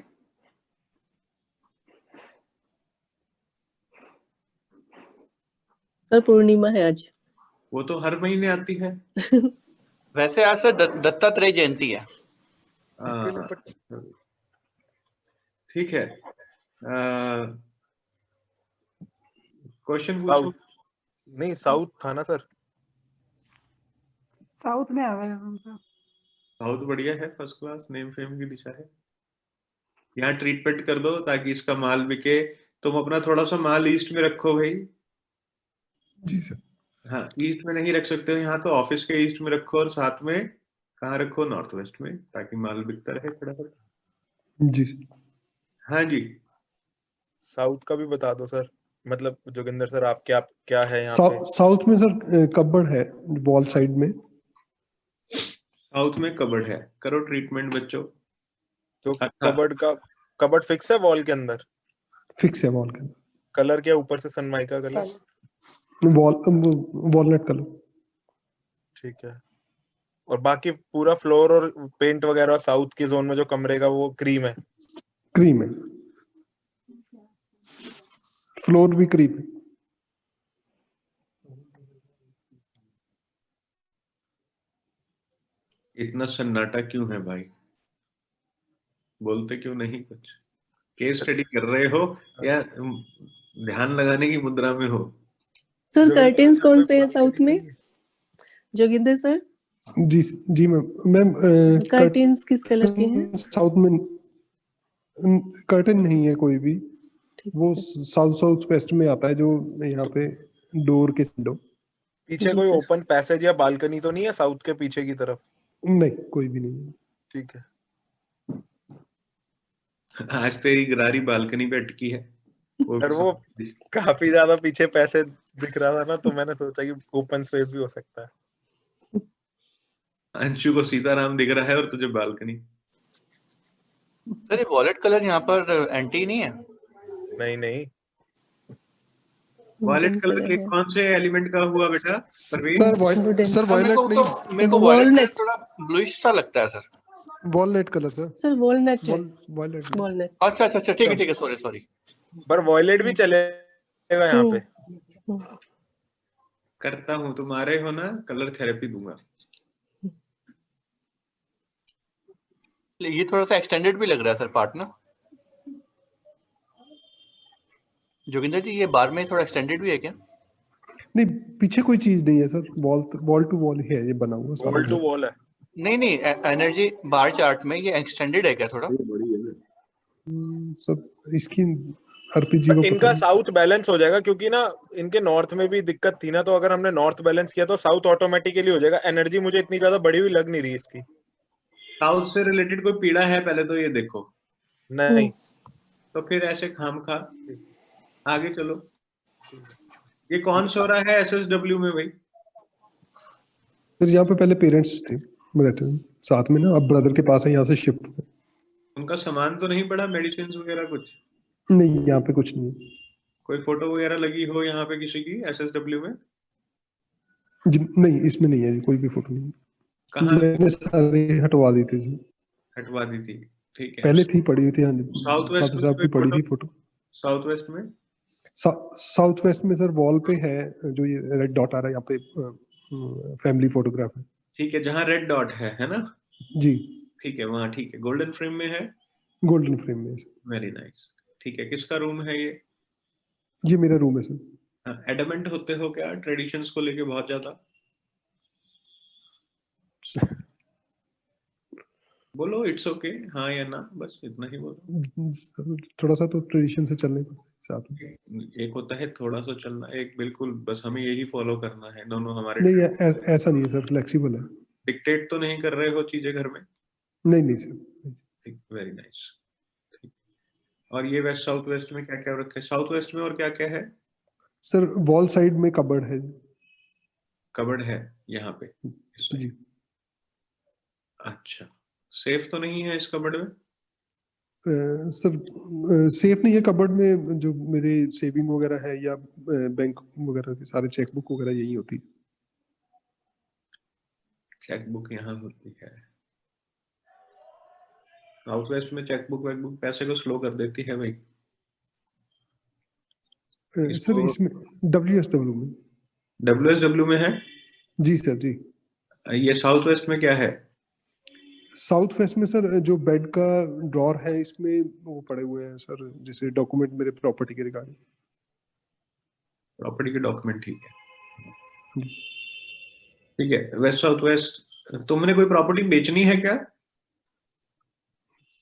सर पूर्णिमा है आज। वो तो हर महीने आती है। वैसे आज सर दत्तात्रेय जयंती है। ठीक है, क्वेश्चन पूछो। साउथ नहीं, साउथ था ना सर? साउथ में आवेगा। साउथ बढ़िया है, फर्स्ट क्लास, नेम फेम की दिशा है। यहाँ ट्रीटमेंट कर दो ताकि इसका माल बिके। तुम अपना थोड़ा सा माल ईस्ट में रखो भाई। जी सर। हाँ, ईस्ट में नहीं रख सकते हो यहाँ, तो ऑफिस के ईस्ट में रखो, और साथ में कहाँ रखो, नॉर्थ वेस्ट में, ताकि माल बिकता रहे फटाफट। जी सर। हाँ जी। साउथ का भी बता दो सर, मतलब जोगिंदर सर आपके आप क्या है यहाँ पे? साउथ में सर कब्बड़ है वॉल साइड में। साउथ में कबर्ड है, करो ट्रीटमेंट बच्चों। तो अच्छा। कबर्ड फिक्स है वॉल के अंदर? फिक्स है वॉल के अंदर। कलर क्या ऊपर से सनमाइका कलर? Walnut colour. ठीक है। और बाकी पूरा फ्लोर और पेंट वगैरह साउथ की जोन में जो कमरे का वो क्रीम है? क्रीम है, फ्लोर भी क्रीम है। इतना सन्नाटा क्यों है भाई, बोलते क्यों नहीं कुछ? केस स्टडी कर रहे हो या ध्यान लगाने की मुद्रा में हो? सर कर्टेन्स कौन से हैं साउथ में, जोगिंदर सर? जी मैम कर्टेन्स किस कलर के हैं? साउथ में कर्टन नहीं है कोई भी, वो साउथ वेस्ट में आता है, जो यहाँ पे डोर के विंडो। पीछे कोई ओपन पैसेज या बालकनी तो नहीं है साउथ के पीछे की तरफ? नहीं, कोई भी नहीं है। ठीक है। आज तेरी गरारी बालकनी पे अटकी है। और वो काफी ज्यादा पीछे पैसे दिख रहा था ना, तो मैंने सोचा कि ओपन स्पेस भी हो सकता है। अंशु को सीताराम दिख रहा है और तुझे बालकनी। सर ये वॉलेट कलर यहाँ पर एंटी नहीं है? नहीं वॉलेट कलर के कौन से एलिमेंट का हुआ बेटा? सर वॉयलेट नहीं, मेरे को वॉलेट थोड़ा ब्लूइश सा लगता है sir. Walnut colour sir. Sir walnut है। वॉलनट। अच्छा ठीक है सॉरी। पर वॉयलेट भी चलेगा यहाँ पे? करता हूँ, तुम्हारे हो ना, कलर थेरेपी दूंगा। ये थोड़ा सा एक्सटेंडेड भी लग रहा है सर पार्ट ना। जोगिंदर जी ये बार में थोड़ा एक्सटेंडेड भी है क्या? नहीं, पीछे कोई चीज नहीं है सर, वॉल टू वॉल है ये बना हुआ सारा। वॉल टू वॉल है? नहीं एनर्जी बार चार्ट में ये एक्सटेंडेड है क्या थोड़ा? सब इसकी आरपीजी को इनका साउथ बैलेंस हो जाएगा, क्योंकि ना इनके नॉर्थ में भी दिक्कत थी ना, तो अगर हमने नॉर्थ बैलेंस किया तो साउथ ऑटोमेटिकली हो जाएगा। एनर्जी मुझे इतनी ज्यादा बड़ी हुई लग नहीं रही इसकी। साउथ से रिलेटेड कोई पीड़ा है पहले तो ये देखो। नहीं तो फिर ऐसे खामखा आगे चलो। ये कौन सो रहा है एसएसडब्ल्यू में भाई? सर यहाँ पे पहले पेरेंट्स थे रहते हैं साथ में ना, अब ब्रदर के पास है, यहाँ से शिफ्ट हुए। उनका सामान तो नहीं पड़ा, मेडिसिन वगैरह कुछ? नहीं, यहाँ पे कुछ नहीं है। कोई फोटो वगैरह लगी हो यहाँ पे किसी की एसएसडब्ल्यू में? नहीं, इसमें नहीं है कोई भी फोटो नहीं। कहाँ? मैंने सारे हटवा दी थी जी। हटवा दी थी, ठीक है। पहले थी, पड़ी हुई थी। हाँ, साउथ वेस्ट में की पड़ी थी फोटो। साउथ वेस्ट में? साउथ वेस्ट में सर वॉल पे है जो ये रेड डॉट आ रहा है, यहाँ पे फैमिली फोटोग्राफ है। ठीक है, जहाँ रेड डॉट है ना? जी ठीक है, वहाँ ठीक है। गोल्डन फ्रेम में है? गोल्डन फ्रेम में। वेरी नाइस, ठीक है। किसका रूम है ये? ये मेरा रूम है सर। एडमेंट होते हो क्या ट्रेडिशंस को लेके बहुत ज्यादा? बोलो इट्स ओके, हाँ या ना, बस इतना ही बोलो। थोड़ा सा तो ट्रेडिशन से चलने साथ में। एक होता है थोड़ा सा चलना, एक बिल्कुल बस हमें यही फॉलो करना है। दोनों हमारे नहीं, ऐसा नहीं है सर, फ्लेक्सिबल है। डिक्टेट तो नहीं कर रहे हो चीजें घर में? नहीं सर। ठीक, वेरी नाइस। और ये वेस्ट साउथ वेस्ट में क्या क्या रखा है? साउथ वेस्ट में और क्या क्या है सर? वॉल साइड में कबर्ड है। कबर्ड है यहाँ पे जी। अच्छा, सेफ तो नहीं है इस कबर्ड में? सर सेफ नहीं है कबर्ड में, जो मेरे सेविंग वगैरह है या बैंक वगैरह के सारे चेकबुक वगैरह यही होती है। चेकबुक यहाँ होती है? साउथ वेस्ट में चेकबुक वेकबुक पैसे को स्लो कर देती है भाई। सर इसमें WSW में। WSW में है? जी सर जी। ये साउथ वेस्ट में क्या है? साउथ वेस्ट में सर जो बेड का ड्रॉर है इसमें वो पड़े हुए हैं सर, जैसे डॉक्यूमेंट मेरे प्रॉपर्टी के रिगार्डिंग। प्रॉपर्टी के डॉक्यूमेंट, ठीक है ठीक है। वेस्ट साउथ वेस्ट, तुमने कोई प्रॉपर्टी बेचनी है क्या?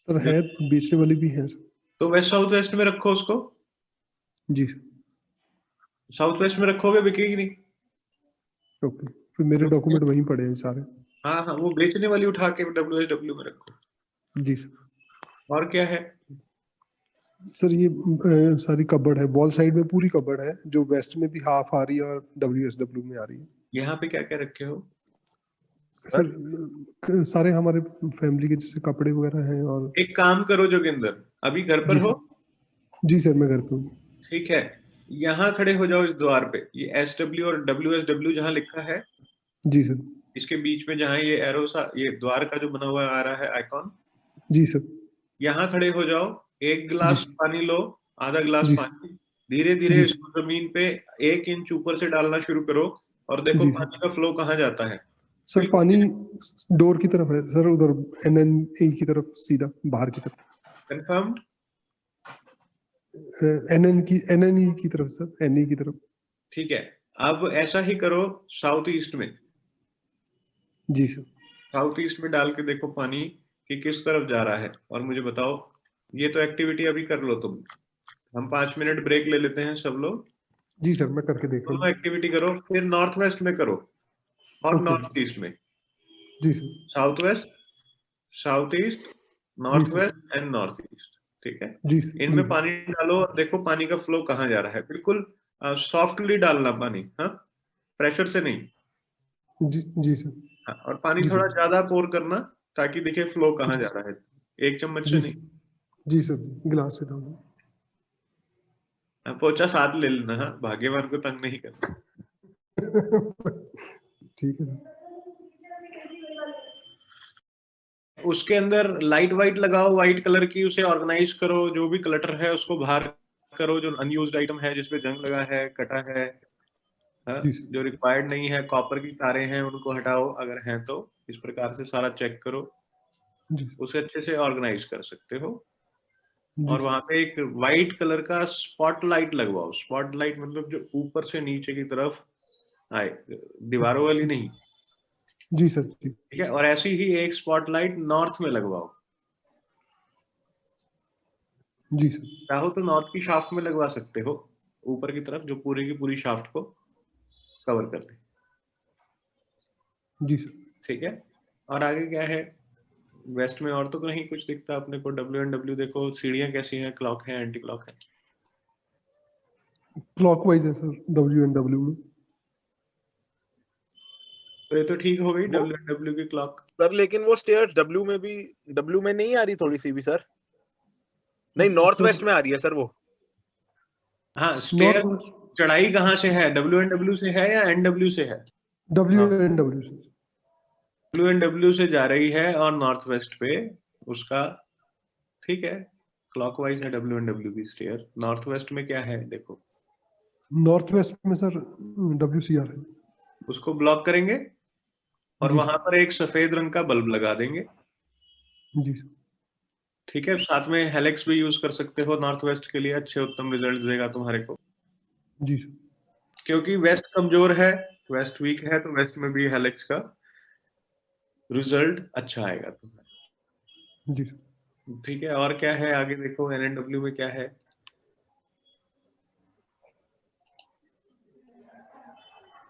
सर है, बेचने वाली भी है सर। तो वेस्ट साउथ वेस्ट में रखो उसको। जी सर। साउथ वेस्ट में रखोगे बिकेगी नहीं। ओके, फिर मेरे डॉक्यूमेंट वहीं पड़े हैं सारे। हाँ हाँ, वो बेचने वाली उठा के WSW में रखो। जी सर। और क्या है सर ये सारी कबर्ड है, वॉल साइड में पूरी कबर्ड है, जो वेस्ट में भी हाफ आ रही है और WSW में आ रही है। यहाँ पे क्या क्या रखे हो? सर सारे हमारे फैमिली के जैसे कपड़े वगैरह हैं। और एक काम करो जोगिंदर, अभी घर पर हो? जी सर, मैं घर पे हूँ। ठीक है, यहाँ खड़े हो जाओ इस द्वार पे। ये SW और WSW जहाँ लिखा है, जी सर। इसके बीच में जहाँ ये एरो सा, ये द्वार का जो बना हुआ आ रहा है आइकॉन, जी सर। यहाँ खड़े हो जाओ। एक गिलास पानी लो, आधा गिलास पानी, धीरे धीरे इसको जमीन पे 1 इंच ऊपर से डालना शुरू करो और देखो पानी का फ्लो कहाँ जाता है। सर पानी डोर की तरफ है सर, उधर NNE की तरफ, सीधा बाहर की तरफ। कंफर्म्ड? NNE की तरफ सर, NE की तरफ। ठीक है, अब ऐसा ही करो साउथ ईस्ट में। जी सर। साउथ ईस्ट में डाल के देखो पानी कि किस तरफ जा रहा है और मुझे बताओ। ये तो एक्टिविटी अभी कर लो तुम। हम 5 मिनट ब्रेक ले लेते हैं सब लोग। जी सर, मैं करके देख रहा हूँ। एक्टिविटी करो, फिर नॉर्थ वेस्ट में करो और नॉर्थ ईस्ट में। जी sir. South west, south east, north west and north east. ठीक है जी सर। इनमें पानी डालो और देखो पानी का फ्लो कहाँ जा रहा है। बिल्कुल सॉफ्टली डालना पानी, हाँ, प्रेशर से नहीं। जी सर। हाँ, और पानी थोड़ा ज्यादा पोर करना ताकि दिखे फ्लो कहाँ जा रहा है। 1 चम्मच से नहीं। जी सर, गिलास से डालना। पोचा साथ ले लेना, हाँ, भाग्यवान को तंग नहीं करना। ठीक है सर। उसके अंदर लाइट वाइट लगाओ, व्हाइट कलर की, उसे ऑर्गेनाइज करो। जो भी क्लटर है उसको बाहर करो। जो अनयूज्ड आइटम है, जिसपे जंग लगा है, कटा है, जो रिक्वायर्ड नहीं है, कॉपर की तारें हैं, उनको हटाओ अगर हैं तो। इस प्रकार से सारा चेक करो, उसे अच्छे से ऑर्गेनाइज कर सकते हो। और वहां पे एक व्हाइट कलर का स्पॉटलाइट लगवाओ। स्पॉटलाइट मतलब जो ऊपर से नीचे की तरफ आए, दीवारों वाली नहीं। जी सर। ठीक है, और ऐसी ही एक स्पॉटलाइट नॉर्थ में लगवाओ। जी सर। चाहो तो नॉर्थ की शाफ्ट में लगवा सकते हो, ऊपर की तरफ, जो पूरी की पूरी शाफ्ट को कवर कर दे। जी सर। ठीक है, और आगे क्या है वेस्ट में? और तो कहीं कुछ दिखता अपने को? WNW देखो, सीढ़ियां कैसी हैं, क्लॉक है, एंटी क्लॉक है? क्लॉकवाइज है सर WNW में। तो ये तो ठीक हो गई WNW की क्लॉक। सर लेकिन वो स्टेयर्स W में नहीं आ रही थोड़ी सी भी सर? नहीं, नॉर्थ वेस्ट में आ रही है सर वो। हाँ, स्टेयर चढ़ाई कहाँ से है? WNW से है या NW से है? WNW से। WNW से जा रही है और नॉर्थ वेस्ट पे उसका, ठीक है, क्लॉकवाइज है WNW की स्टेयर। नॉर्थ वेस्ट में क्या है देखो? नॉर्थ वेस्ट में सर WCR है। उसको ब्लॉक करेंगे और वहां पर एक सफेद रंग का बल्ब लगा देंगे। जी। ठीक है, साथ में हेलिक्स भी यूज कर सकते हो नॉर्थ वेस्ट के लिए, अच्छे उत्तम रिजल्ट देगा तुम्हारे को। जी सर। क्योंकि वेस्ट कमजोर है, वेस्ट वीक है, तो वेस्ट में भी हेलिक्स का रिजल्ट अच्छा आएगा तुम्हारा। जी सर। ठीक है, और क्या है आगे देखो? NNW में क्या है?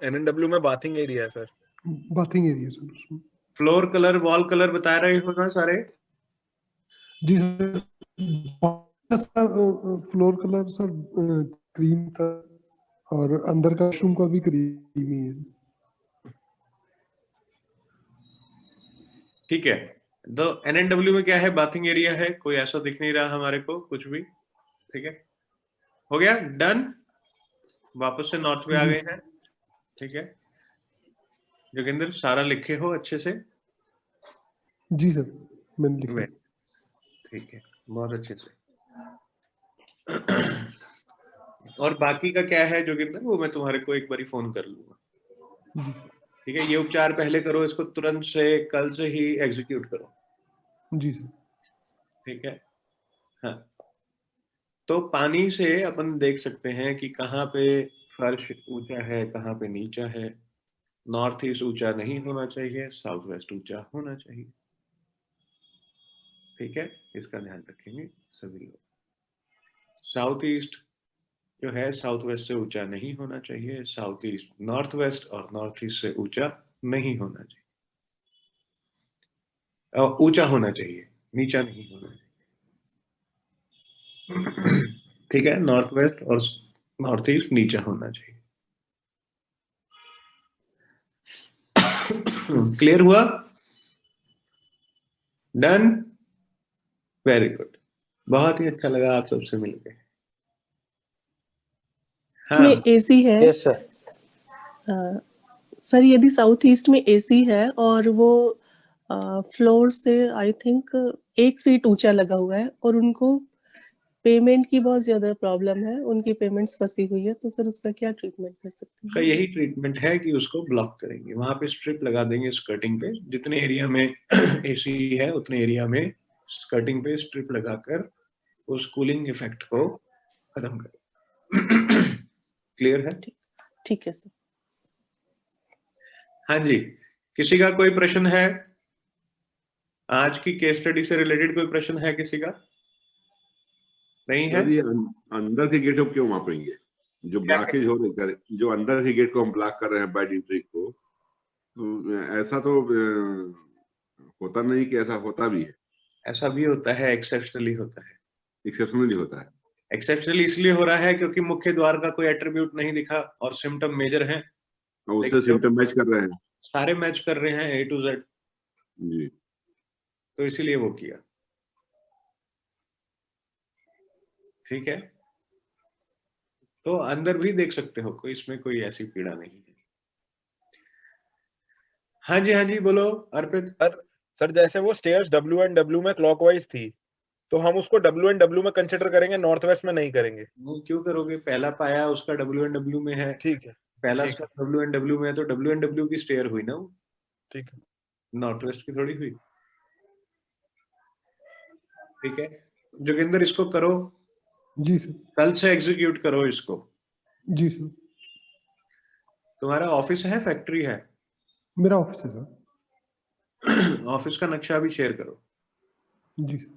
NNW में बाथिंग एरिया है सर। बाथिंग एरिया सर उसमें। फ्लोर कलर, वॉल कलर बता रहे हो ना सारे? जी sir. Floor colour sir cream था और अंदर का वॉशरूम का भी क्रीम ही है। ठीक है, तो NNW में क्या है? बाथिंग एरिया है। कोई ऐसा दिख नहीं रहा हमारे को कुछ भी। ठीक है, हो गया, डन। वापस से नॉर्थ में आ गए हैं। ठीक है जोगिंदर, सारा लिखे हो अच्छे से? जी सर, मैंने लिखा। ठीक है, बहुत अच्छे से। और बाकी का क्या है जोगिंदर, वो मैं तुम्हारे को एक बारी फोन कर लूंगा। ठीक है, ये उपचार पहले करो, इसको तुरंत से कल से ही एग्जीक्यूट करो। जी सर। ठीक है। हाँ, तो पानी से अपन देख सकते हैं कि कहाँ पे फर्श ऊंचा है, कहाँ पे नीचा है। नॉर्थ ईस्ट ऊंचा नहीं होना चाहिए, साउथ वेस्ट ऊंचा होना चाहिए। ठीक है, इसका ध्यान रखेंगे सभी लोग। साउथ ईस्ट जो है साउथ वेस्ट से ऊंचा नहीं होना चाहिए, साउथ ईस्ट नॉर्थ वेस्ट और नॉर्थ ईस्ट से ऊंचा नहीं होना चाहिए, और ऊंचा होना चाहिए, नीचा नहीं होना चाहिए। ठीक है, नॉर्थ वेस्ट और नॉर्थ ईस्ट नीचा होना चाहिए। क्लियर हुआ? डन, वेरी गुड, बहुत ही अच्छा लगा आप सबसे मिलके। हाँ में एसी है यस सर। सर, यदि साउथ ईस्ट में एसी है और वो फ्लोर से आई थिंक 1 फीट ऊंचा लगा हुआ है और उनको पेमेंट की बहुत ज्यादा प्रॉब्लम है, उनकी पेमेंट्स फंसी हुई है, तो सर उसका क्या ट्रीटमेंट कर सकते उसका हैं? यही ट्रीटमेंट है कि उसको ब्लॉक करेंगे, वहां पे स्ट्रिप लगा देंगे स्कर्टिंग पे, जितने एरिया में एसी है उतने एरिया में स्कर्टिंग पे स्ट्रिप लगाकर उस कूलिंग इफेक्ट को खत्म करें। क्लियर है? ठीक है सर। हाँ जी, किसी का कोई प्रश्न है? आज की केस स्टडी से रिलेटेड कोई प्रश्न है किसी का? नहीं है? सर ये अंदर के गेट को क्यों मापेंगे? जो क्या ब्लॉकेज हो रही है, जो अंदर के गेट को हम ब्लॉक कर रहे हैं बैड एंट्री को, तो ऐसा तो होता नहीं कि ऐसा होता भी है। ऐसा भी होता है, एक्सेप्शनली होता है। एक्सेप्शनली होता है। एक्सेप्शनली इसलिए हो रहा है क्योंकि मुख्य द्वार का कोई एट्रीब्यूट नहीं दिखा और सिम्टम मेजर हैं, और उससे सिम्टम मैच कर रहे हैं। सारे मैच कर रहे हैं A to Z, जी, तो इसीलिए वो किया। ठीक है, तो अंदर भी देख सकते हो, कोई इसमें कोई ऐसी पीड़ा नहीं है। हाँ जी, हाँ जी, बोलो अर्पित। सर जैसे वो स्टेयर्स W में क्लॉकवाइज थी, तो हम उसको W में कंसिडर करेंगे, नॉर्थ वेस्ट में नहीं करेंगे। वो क्यों करोगे? पहला पाया उसका W में है। ठीक है, पहला ठीक है। W में है, तो W की स्टेयर हुई ना वो, ठीक है। नॉर्थ वेस्ट की थोड़ी हुई। ठीक है, जोगिंदर इसको करो, जी सर। कल से एग्जीक्यूट करो इसको। जी सर। तुम्हारा ऑफिस है, फैक्ट्री है? मेरा ऑफिस है सर। ऑफिस का नक्शा भी शेयर करो। जी सर।